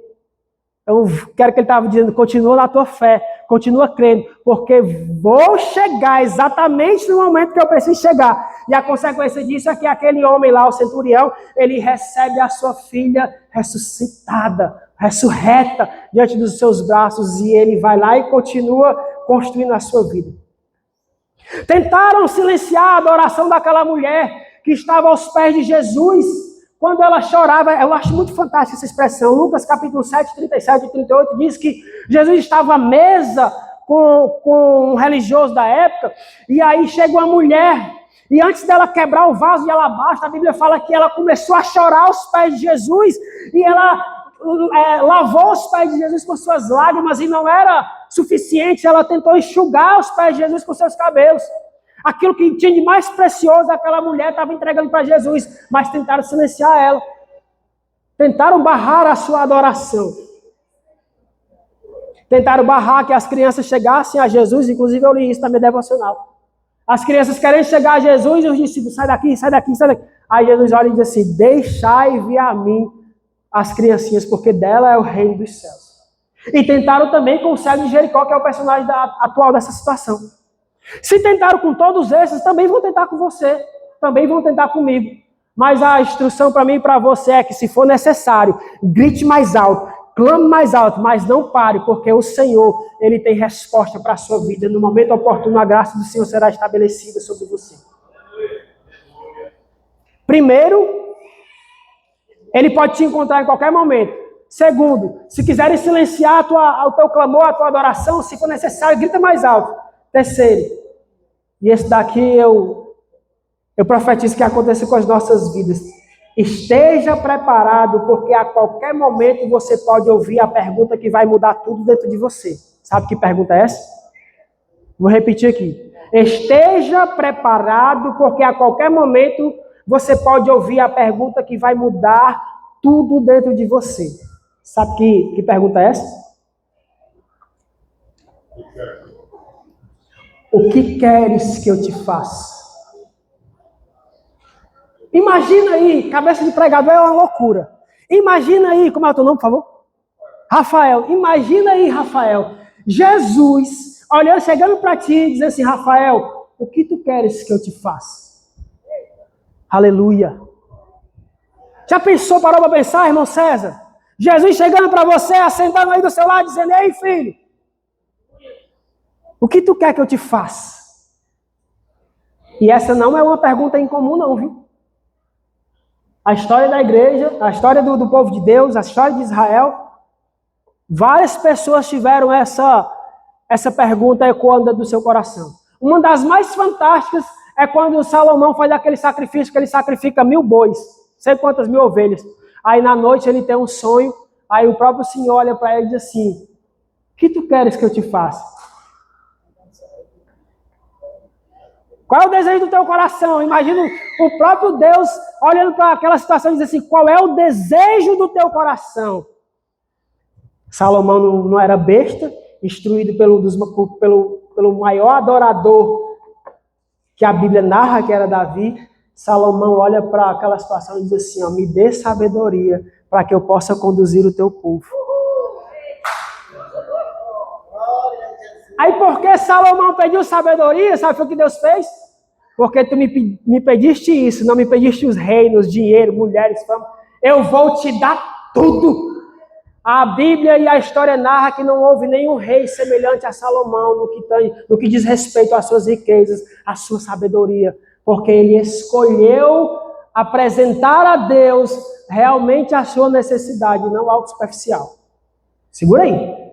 Eu quero que ele estava dizendo, continua na tua fé, continua crendo, porque vou chegar exatamente no momento que eu preciso chegar. E a consequência disso é que aquele homem lá, o centurião, ele recebe a sua filha ressuscitada, ressurreta diante dos seus braços, e ele vai lá e continua construindo a sua vida. Tentaram silenciar a adoração daquela mulher que estava aos pés de Jesus. Quando ela chorava, eu acho muito fantástica essa expressão. Lucas capítulo 7, 37 e 38 diz que Jesus estava à mesa com um religioso da época, e aí chega uma mulher, e antes dela quebrar o vaso de alabastro, a Bíblia fala que ela começou a chorar aos pés de Jesus, e ela lavou os pés de Jesus com suas lágrimas, e não era suficiente, ela tentou enxugar os pés de Jesus com seus cabelos. Aquilo que tinha de mais precioso aquela mulher estava entregando para Jesus, mas tentaram silenciar ela. Tentaram barrar a sua adoração. Tentaram barrar que as crianças chegassem a Jesus, inclusive eu li isso na minha devocional. As crianças querem chegar a Jesus e os discípulos, sai daqui, sai daqui, sai daqui. Aí Jesus olha e diz assim, deixai vir a mim as criancinhas, porque dela é o reino dos céus. E tentaram também com o cego de Jericó, que é o personagem atual dessa situação. Se tentaram com todos esses, também vão tentar com você, também vão tentar comigo. Mas a instrução para mim e para você é que, se for necessário, grite mais alto, clame mais alto, mas não pare, porque o Senhor, Ele tem resposta para a sua vida. No momento oportuno, a graça do Senhor será estabelecida sobre você. Primeiro, Ele pode te encontrar em qualquer momento. Segundo, se quiserem silenciar o teu clamor, a tua adoração, se for necessário, grita mais alto. Terceiro, e esse daqui eu profetizo que aconteça com as nossas vidas. Esteja preparado, porque a qualquer momento você pode ouvir a pergunta que vai mudar tudo dentro de você. Sabe que pergunta é essa? Vou repetir aqui. Esteja preparado, porque a qualquer momento você pode ouvir a pergunta que vai mudar tudo dentro de você. Sabe que pergunta é essa? O que queres que eu te faça? Imagina aí, cabeça de pregador é uma loucura. Imagina aí, como é o teu nome, por favor? Rafael. Imagina aí, Rafael. Jesus, olhando, chegando para ti e dizendo assim, Rafael, o que tu queres que eu te faça? Aleluia. Já pensou, parou para pensar, irmão César? Jesus chegando para você, assentando aí do seu lado, dizendo, ei, filho, o que tu quer que eu te faça? E essa não é uma pergunta incomum, não, viu? A história da igreja, a história do povo de Deus, a história de Israel, várias pessoas tiveram essa pergunta ecoando do seu coração. Uma das mais fantásticas é quando Salomão faz aquele sacrifício que ele sacrifica 1000 bois, sei quantas 1000 ovelhas. Aí na noite ele tem um sonho, aí o próprio Senhor olha para ele e diz assim, o que tu queres que eu te faça? Qual é o desejo do teu coração? Imagina o próprio Deus olhando para aquela situação e diz assim, qual é o desejo do teu coração? Salomão não era besta, instruído pelo maior adorador que a Bíblia narra, que era Davi. Salomão olha para aquela situação e diz assim, ó, me dê sabedoria para que eu possa conduzir o teu povo. Aí porque Salomão pediu sabedoria, sabe o que Deus fez? Porque tu me pediste isso, não me pediste os reinos, dinheiro, mulheres, fama. Eu vou te dar tudo. A Bíblia e a história narra que não houve nenhum rei semelhante a Salomão no que diz respeito às suas riquezas, à sua sabedoria. Porque ele escolheu apresentar a Deus realmente a sua necessidade, não algo superficial. Segura aí.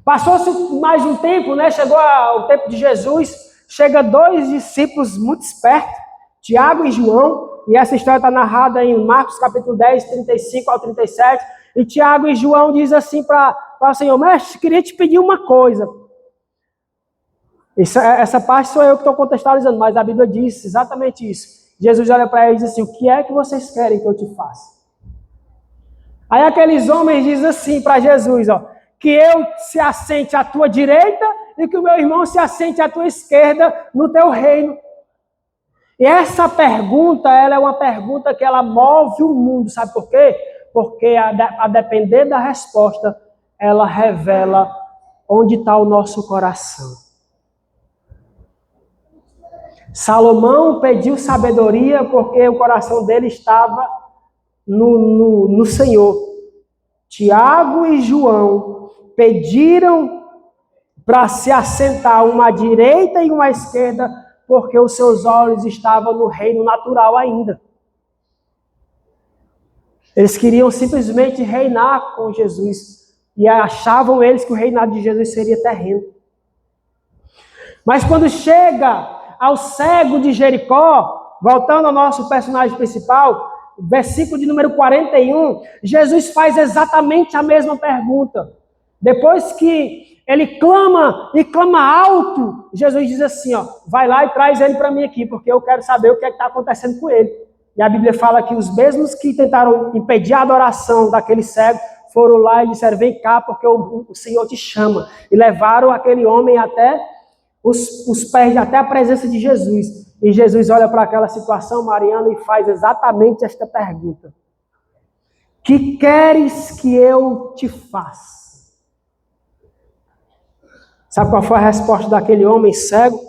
Passou-se mais um tempo, né? Chegou o tempo de Jesus. Chega 2 discípulos muito espertos, Tiago e João. E essa história está narrada em Marcos capítulo 10, 35 ao 37. E Tiago e João diz assim para o Senhor, mestre, queria te pedir uma coisa. Essa parte sou eu que estou contextualizando, mas a Bíblia diz exatamente isso. Jesus olha para eles e diz assim, o que é que vocês querem que eu te faça? Aí aqueles homens dizem assim para Jesus, ó, que eu se assente à tua direita e que o meu irmão se assente à tua esquerda no teu reino. E essa pergunta, ela é uma pergunta que ela move o mundo, sabe por quê? Porque a depender da resposta, ela revela onde está o nosso coração. Salomão pediu sabedoria porque o coração dele estava no Senhor. Tiago e João pediram para se assentar uma à direita e uma à esquerda, porque os seus olhos estavam no reino natural ainda. Eles queriam simplesmente reinar com Jesus. E achavam eles que o reinado de Jesus seria terreno. Mas quando chega ao cego de Jericó, voltando ao nosso personagem principal, versículo de número 41, Jesus faz exatamente a mesma pergunta. Depois que ele clama e clama alto, Jesus diz assim, ó, vai lá e traz ele para mim aqui, porque eu quero saber o que é que está acontecendo com ele. E a Bíblia fala que os mesmos que tentaram impedir a adoração daquele cego, foram lá e disseram, vem cá, porque o Senhor te chama. E levaram aquele homem até os pés, até a presença de Jesus. E Jesus olha para aquela situação, Mariana, e faz exatamente esta pergunta. Que queres que eu te faça? Sabe qual foi a resposta daquele homem cego?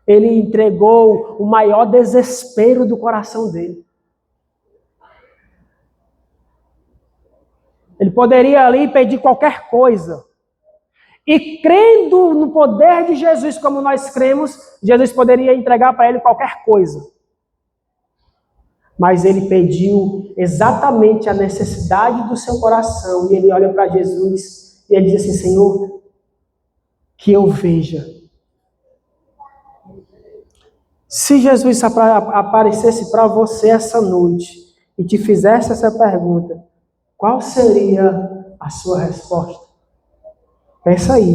Ele entregou o maior desespero do coração dele. Ele poderia ali pedir qualquer coisa. E crendo no poder de Jesus como nós cremos, Jesus poderia entregar para ele qualquer coisa. Mas ele pediu exatamente a necessidade do seu coração. E ele olha para Jesus e ele diz assim, Senhor, que eu veja. Se Jesus aparecesse para você essa noite e te fizesse essa pergunta, qual seria a sua resposta? Pensa aí.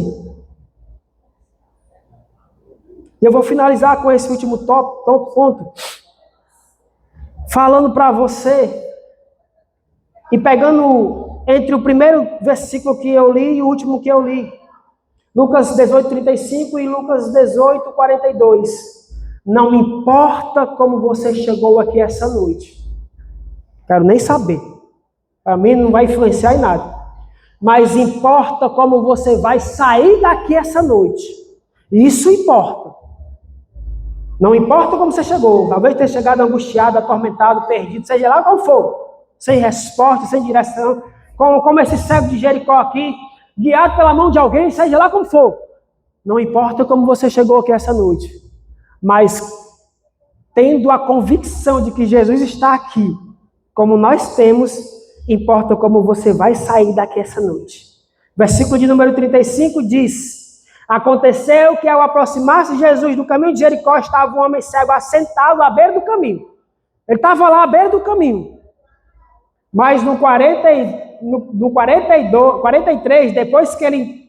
E eu vou finalizar com esse último ponto, falando para você, e pegando entre o primeiro versículo que eu li e o último que eu li, Lucas 18:35 e Lucas 18:42. Não importa como você chegou aqui essa noite. Quero nem saber. Para mim não vai influenciar em nada. Mas importa como você vai sair daqui essa noite. Isso importa. Não importa como você chegou. Talvez tenha chegado angustiado, atormentado, perdido, seja lá qual for. Sem resposta, sem direção. Como esse cego de Jericó aqui, guiado pela mão de alguém, seja lá como for. Não importa como você chegou aqui essa noite. Mas tendo a convicção de que Jesus está aqui, como nós temos, importa como você vai sair daqui essa noite. Versículo de número 35 diz: aconteceu que ao aproximar-se Jesus do caminho de Jericó, estava um homem cego assentado à beira do caminho. Ele estava lá à beira do caminho. Mas no 43, depois que ele...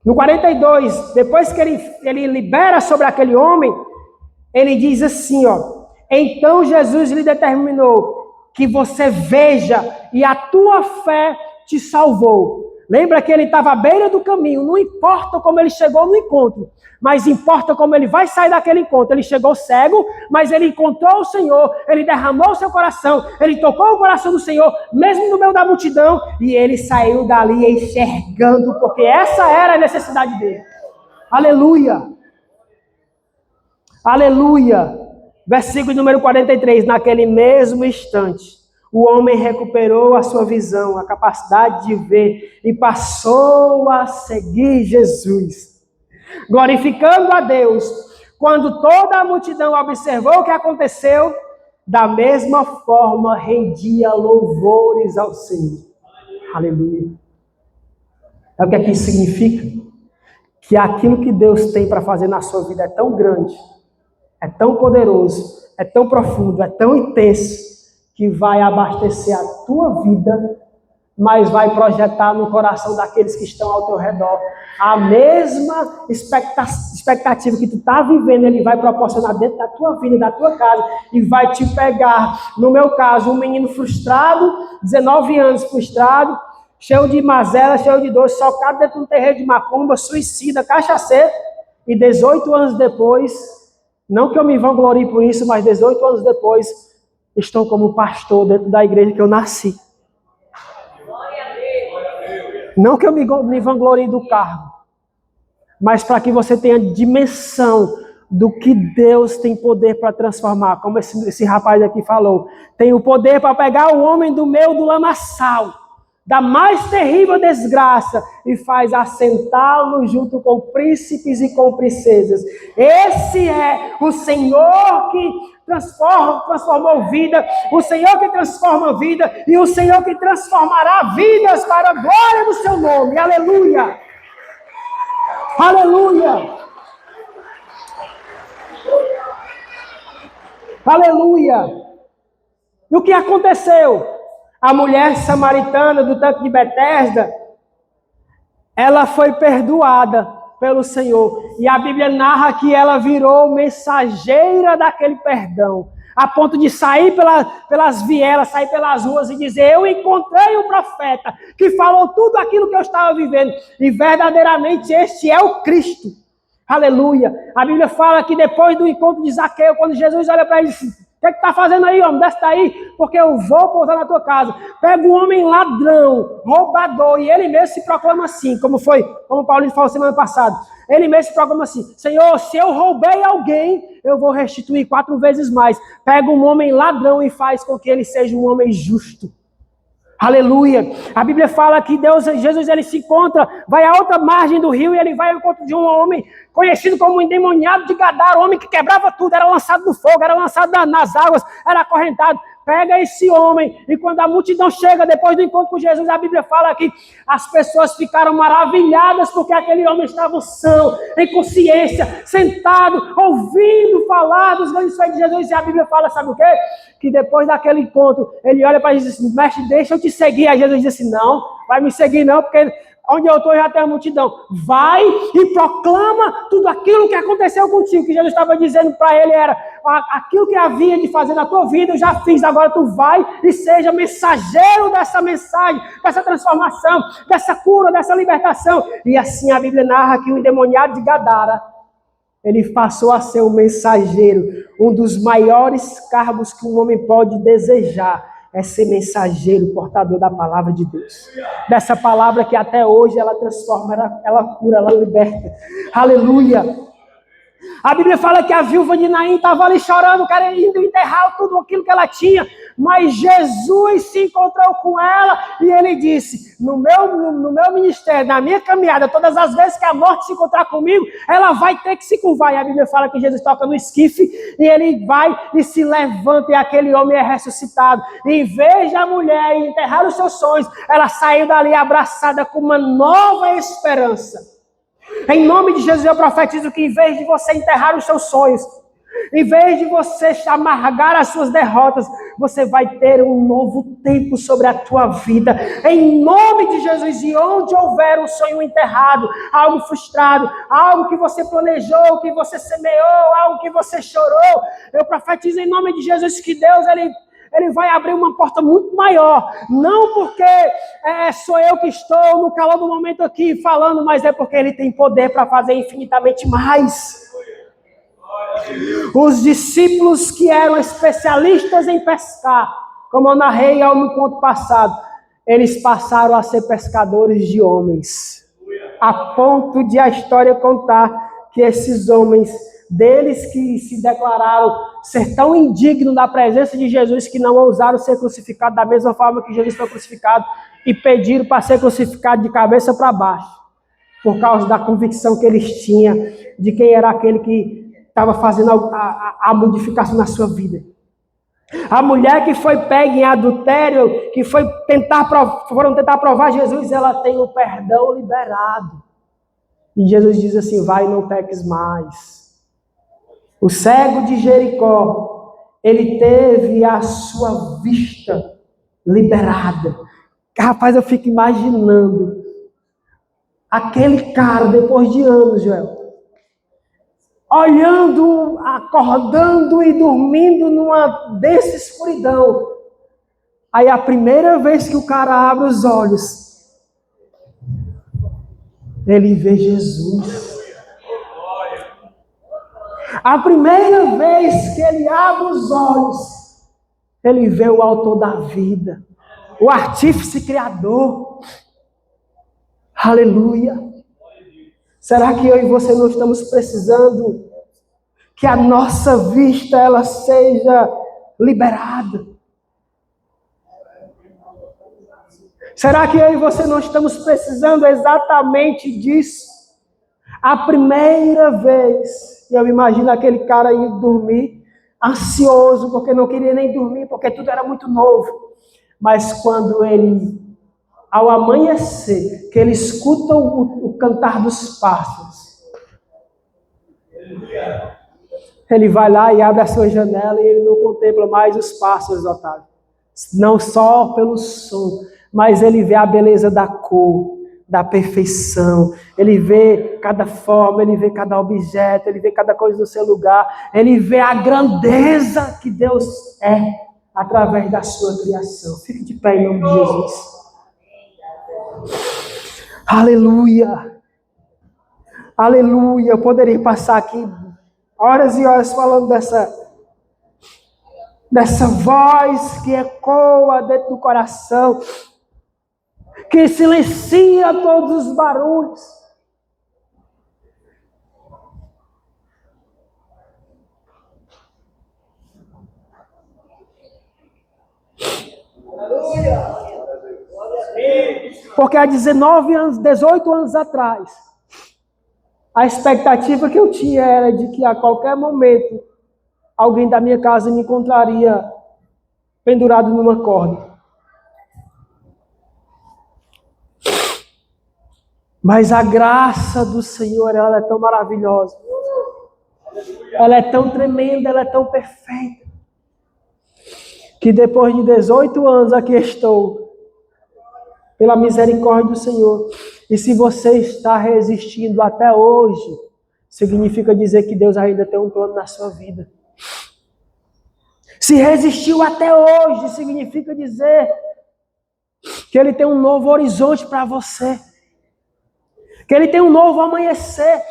No 42, depois que ele libera sobre aquele homem, ele diz assim, ó: então Jesus lhe determinou que você veja e a tua fé te salvou. Lembra que ele estava à beira do caminho, não importa como ele chegou no encontro, mas importa como ele vai sair daquele encontro. Ele chegou cego, mas ele encontrou o Senhor, ele derramou o seu coração, ele tocou o coração do Senhor, mesmo no meio da multidão, e ele saiu dali enxergando, porque essa era a necessidade dele. Aleluia! Aleluia! Versículo número 43, naquele mesmo instante, o homem recuperou a sua visão, a capacidade de ver, e passou a seguir Jesus, glorificando a Deus. Quando toda a multidão observou o que aconteceu, da mesma forma rendia louvores ao Senhor. Aleluia. Sabe o que aqui significa? Que aquilo que Deus tem para fazer na sua vida é tão grande, é tão poderoso, é tão profundo, é tão intenso, que vai abastecer a tua vida, mas vai projetar no coração daqueles que estão ao teu redor a mesma expectativa que tu está vivendo. Ele vai proporcionar dentro da tua vida, da tua casa, e vai te pegar. No meu caso, um menino frustrado, 19 anos frustrado, cheio de mazela, cheio de dor, socado dentro de um terreiro de macumba, suicida, cachaceiro, e 18 anos depois, não que eu me vanglorie por isso, mas 18 anos depois, estou como pastor dentro da igreja que eu nasci. Não que eu me vanglorie do cargo, mas para que você tenha dimensão do que Deus tem poder para transformar. Como esse rapaz aqui falou, tem o poder para pegar o homem do meio do lamaçal, da mais terrível desgraça, e faz assentá-lo junto com príncipes e com princesas. Esse é o Senhor que transformou vida, o Senhor que transforma vida, e o Senhor que transformará vidas para a glória do seu nome. Aleluia! Aleluia! Aleluia! E o que aconteceu? A mulher samaritana do tanque de Betesda, ela foi perdoada pelo Senhor. E a Bíblia narra que ela virou mensageira daquele perdão, a ponto de sair pelas vielas, sair pelas ruas e dizer: eu encontrei um profeta que falou tudo aquilo que eu estava vivendo, e verdadeiramente este é o Cristo. Aleluia! A Bíblia fala que depois do encontro de Zaqueu, quando Jesus olha para ele e diz: o que está fazendo aí, homem? Desce daí, porque eu vou pousar na tua casa. Pega um homem ladrão, roubador, e ele mesmo se proclama assim, como Paulo falou semana passada. Ele mesmo se proclama assim: Senhor, se eu roubei alguém, eu vou restituir 4 vezes mais. Pega um homem ladrão e faz com que ele seja um homem justo. Aleluia! A Bíblia fala que Jesus ele se encontra, vai à outra margem do rio, e ele vai ao encontro de um homem conhecido como o endemoniado de Gadara, um homem que quebrava tudo, era lançado no fogo, era lançado nas águas, era acorrentado. Pega esse homem, e quando a multidão chega, depois do encontro com Jesus, a Bíblia fala que as pessoas ficaram maravilhadas, porque aquele homem estava são, em consciência, sentado, ouvindo falar dos grandes feitos de Jesus. E a Bíblia fala, sabe o quê? Que depois daquele encontro, ele olha para Jesus e diz: mestre, deixa eu te seguir. Aí Jesus diz assim: não, vai me seguir não, porque onde eu estou já tem a multidão. Vai e proclama tudo aquilo que aconteceu contigo. Que Jesus estava dizendo para ele era: aquilo que havia de fazer na tua vida eu já fiz, agora tu vai e seja mensageiro dessa mensagem, dessa transformação, dessa cura, dessa libertação. E assim a Bíblia narra que o endemoniado de Gadara, ele passou a ser um mensageiro, um dos maiores cargos que um homem pode desejar. é ser mensageiro, portador da palavra de Deus. Dessa palavra que até hoje ela transforma, ela cura, ela liberta. Aleluia! A Bíblia fala que a viúva de Naim estava ali chorando, querendo enterrar tudo aquilo que ela tinha, mas Jesus se encontrou com ela e ele disse, no meu ministério, na minha caminhada, todas as vezes que a morte se encontrar comigo, ela vai ter que se curvar. E a Bíblia fala que Jesus toca no esquife e ele vai e se levanta e aquele homem é ressuscitado. E em vez de a mulher enterrar os seus sonhos, ela saiu dali abraçada com uma nova esperança. Em nome de Jesus eu profetizo que em vez de você enterrar os seus sonhos, em vez de você amargar as suas derrotas, você vai ter um novo tempo sobre a tua vida. Em nome de Jesus, e onde houver um sonho enterrado, algo frustrado, algo que você planejou, que você semeou, algo que você chorou, eu profetizo em nome de Jesus que Deus, Ele vai abrir uma porta muito maior, não porque sou eu que estou no calor do momento aqui falando, mas é porque Ele tem poder para fazer infinitamente mais. Os discípulos que eram especialistas em pescar, como eu narrei no ponto passado, eles passaram a ser pescadores de homens, a ponto de a história contar que esses homens, deles que se declararam ser tão indignos da presença de Jesus, que não ousaram ser crucificados da mesma forma que Jesus foi crucificado, e pediram para ser crucificado de cabeça para baixo, por causa da convicção que eles tinham de quem era aquele que estava fazendo a modificação na sua vida. A mulher que foi pega em adultério, que foram tentar provar Jesus, ela tem o perdão liberado. E Jesus diz assim, vai e não peques mais. O cego de Jericó, ele teve a sua vista liberada. Rapaz, eu fico imaginando aquele cara, depois de anos, Joel, olhando, acordando e dormindo numa densa escuridão. Aí a primeira vez que o cara abre os olhos, ele vê Jesus. A primeira vez que ele abre os olhos, ele vê o autor da vida, o artífice criador. Aleluia! Será que eu e você não estamos precisando que a nossa vista ela seja liberada? Será que eu e você não estamos precisando exatamente disso? A primeira vez, eu imagino aquele cara ir dormir, ansioso, porque não queria nem dormir, porque tudo era muito novo. Mas quando ele, ao amanhecer, que ele escuta o cantar dos pássaros, ele vai lá e abre a sua janela e ele não contempla mais os pássaros, Otávio. Não só pelo som, mas ele vê a beleza da cor, da perfeição. Ele vê cada forma, ele vê cada objeto, ele vê cada coisa no seu lugar. Ele vê a grandeza que Deus é através da sua criação. Fique de pé em nome de Jesus. Aleluia. Aleluia. Eu poderia passar aqui horas e horas falando dessa voz que ecoa dentro do coração, que silencia todos os barulhos. Porque há 18 anos atrás, a expectativa que eu tinha era de que a qualquer momento alguém da minha casa me encontraria pendurado numa corda. Mas a graça do Senhor, ela é tão maravilhosa. Ela é tão tremenda, ela é tão perfeita. Que depois de 18 anos aqui estou, pela misericórdia do Senhor. E se você está resistindo até hoje, significa dizer que Deus ainda tem um plano na sua vida. Se resistiu até hoje, significa dizer que Ele tem um novo horizonte para você. Que Ele tem um novo amanhecer.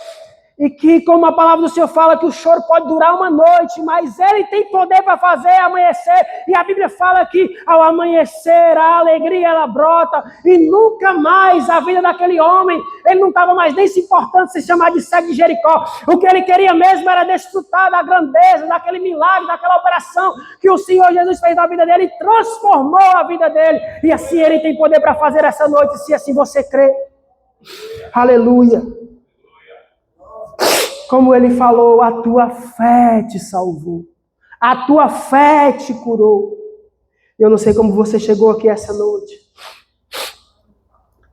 E que, como a palavra do Senhor fala, que o choro pode durar uma noite, mas Ele tem poder para fazer amanhecer. E a Bíblia fala que ao amanhecer a alegria ela brota. E nunca mais a vida daquele homem, ele não estava mais nem se importando se chamar de cego de Jericó. O que ele queria mesmo era desfrutar da grandeza, daquele milagre, daquela operação que o Senhor Jesus fez na vida dele e transformou a vida dele. E assim Ele tem poder para fazer essa noite, se assim você crê. Aleluia. Como Ele falou, a tua fé te salvou. A tua fé te curou. Eu não sei como você chegou aqui essa noite,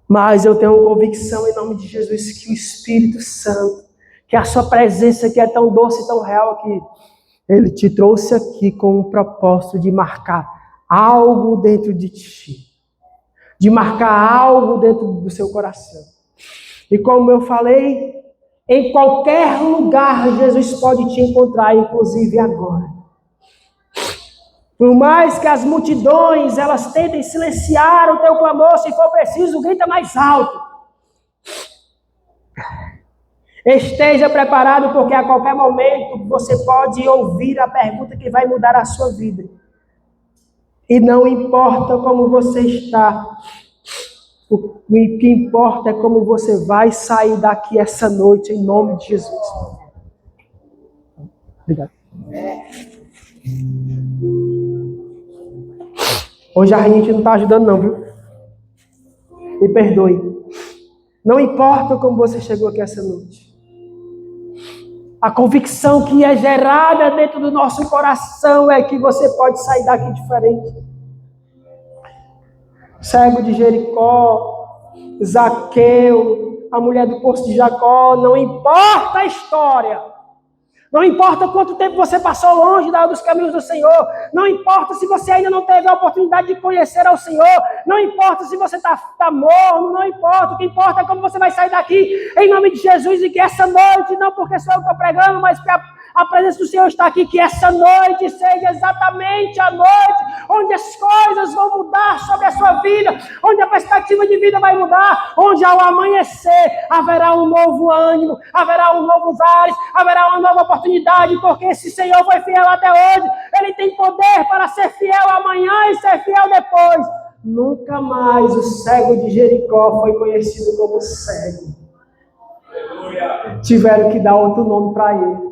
mas eu tenho convicção em nome de Jesus que o Espírito Santo, que a sua presença que é tão doce e tão real aqui, Ele te trouxe aqui com o propósito de marcar algo dentro de ti. De marcar algo dentro do seu coração. E como eu falei, em qualquer lugar Jesus pode te encontrar, inclusive agora. Por mais que as multidões elas tentem silenciar o teu clamor, se for preciso, grita mais alto. Esteja preparado, porque a qualquer momento você pode ouvir a pergunta que vai mudar a sua vida. E não importa como você está, o que importa é como você vai sair daqui essa noite, em nome de Jesus. Obrigado. Hoje a gente não está ajudando não, viu? Me perdoe. Não importa como você chegou aqui essa noite. A convicção que é gerada dentro do nosso coração é que você pode sair daqui diferente. Cego de Jericó, Zaqueu, a mulher do poço de Jacó, não importa a história. Não importa quanto tempo você passou longe dos caminhos do Senhor. Não importa se você ainda não teve a oportunidade de conhecer ao Senhor. Não importa se você está morno. Não importa. O que importa é como você vai sair daqui em nome de Jesus. E que essa noite, não porque sou eu que estou pregando, mas que a presença do Senhor está aqui. Que essa noite seja exatamente a noite onde as coisas vão mudar sobre a sua vida. Onde a perspectiva de vida vai mudar. Onde ao amanhecer haverá um novo ânimo. Haverá um novo ares. Haverá uma nova oportunidade. Porque esse Senhor foi fiel até hoje. Ele tem poder para ser fiel amanhã e ser fiel depois. Nunca mais o cego de Jericó foi conhecido como cego. Tiveram que dar outro nome para ele.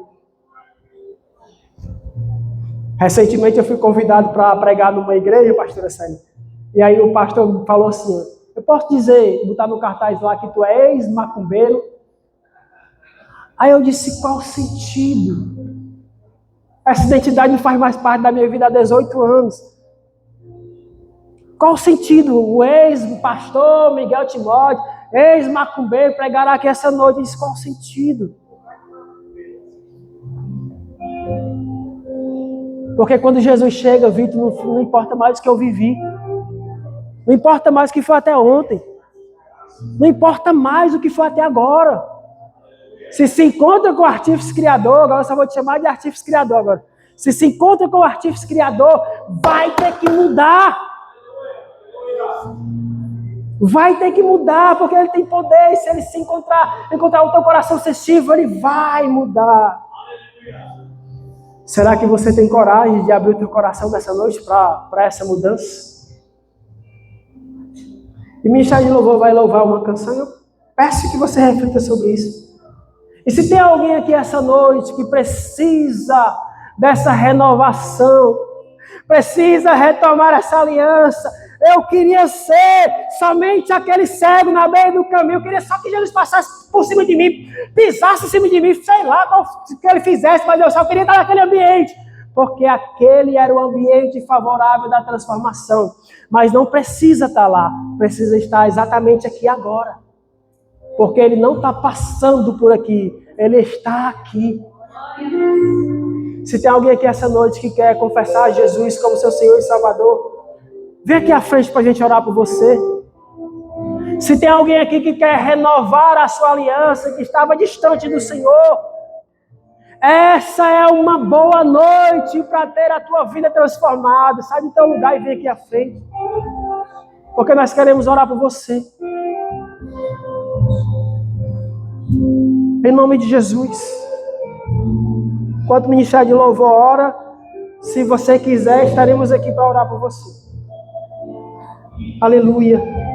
Recentemente eu fui convidado para pregar numa igreja, pastora Célia. E aí o pastor falou assim: eu posso dizer, botar no cartaz lá que tu é ex-macumbeiro? Aí eu disse: qual o sentido? Essa identidade não faz mais parte da minha vida há 18 anos. Qual o sentido? O ex-pastor Miguel Timóteo, ex-macumbeiro, pregará aqui essa noite. Eu disse: qual o sentido? Porque quando Jesus chega, Vitor, não importa mais o que eu vivi. Não importa mais o que foi até ontem. Não importa mais o que foi até agora. Se encontra com o artífice criador, agora eu só vou te chamar de artífice criador agora. Se encontra com o artífice criador, vai ter que mudar. Vai ter que mudar, porque ele tem poder. E se ele se encontrar o teu coração sensível, ele vai mudar. Será que você tem coragem de abrir o teu coração nessa noite para essa mudança? E o Ministério de Louvor vai louvar uma canção. Eu peço que você reflita sobre isso. E se tem alguém aqui essa noite que precisa dessa renovação, precisa retomar essa aliança, eu queria ser somente aquele cego na beira do caminho, eu queria só que Jesus passasse por cima de mim, pisasse em cima de mim, sei lá o que ele fizesse, mas eu só queria estar naquele ambiente, porque aquele era o ambiente favorável da transformação. Mas não precisa estar lá, precisa estar exatamente aqui agora. Porque ele não está passando por aqui, ele está aqui. Se tem alguém aqui essa noite que quer confessar Jesus como seu Senhor e Salvador, vem aqui à frente para a gente orar por você. Se tem alguém aqui que quer renovar a sua aliança, que estava distante do Senhor, essa é uma boa noite para ter a tua vida transformada. Sai do teu lugar e vem aqui à frente. Porque nós queremos orar por você. Em nome de Jesus. Enquanto o Ministério de Louvor ora, se você quiser, estaremos aqui para orar por você. Aleluia.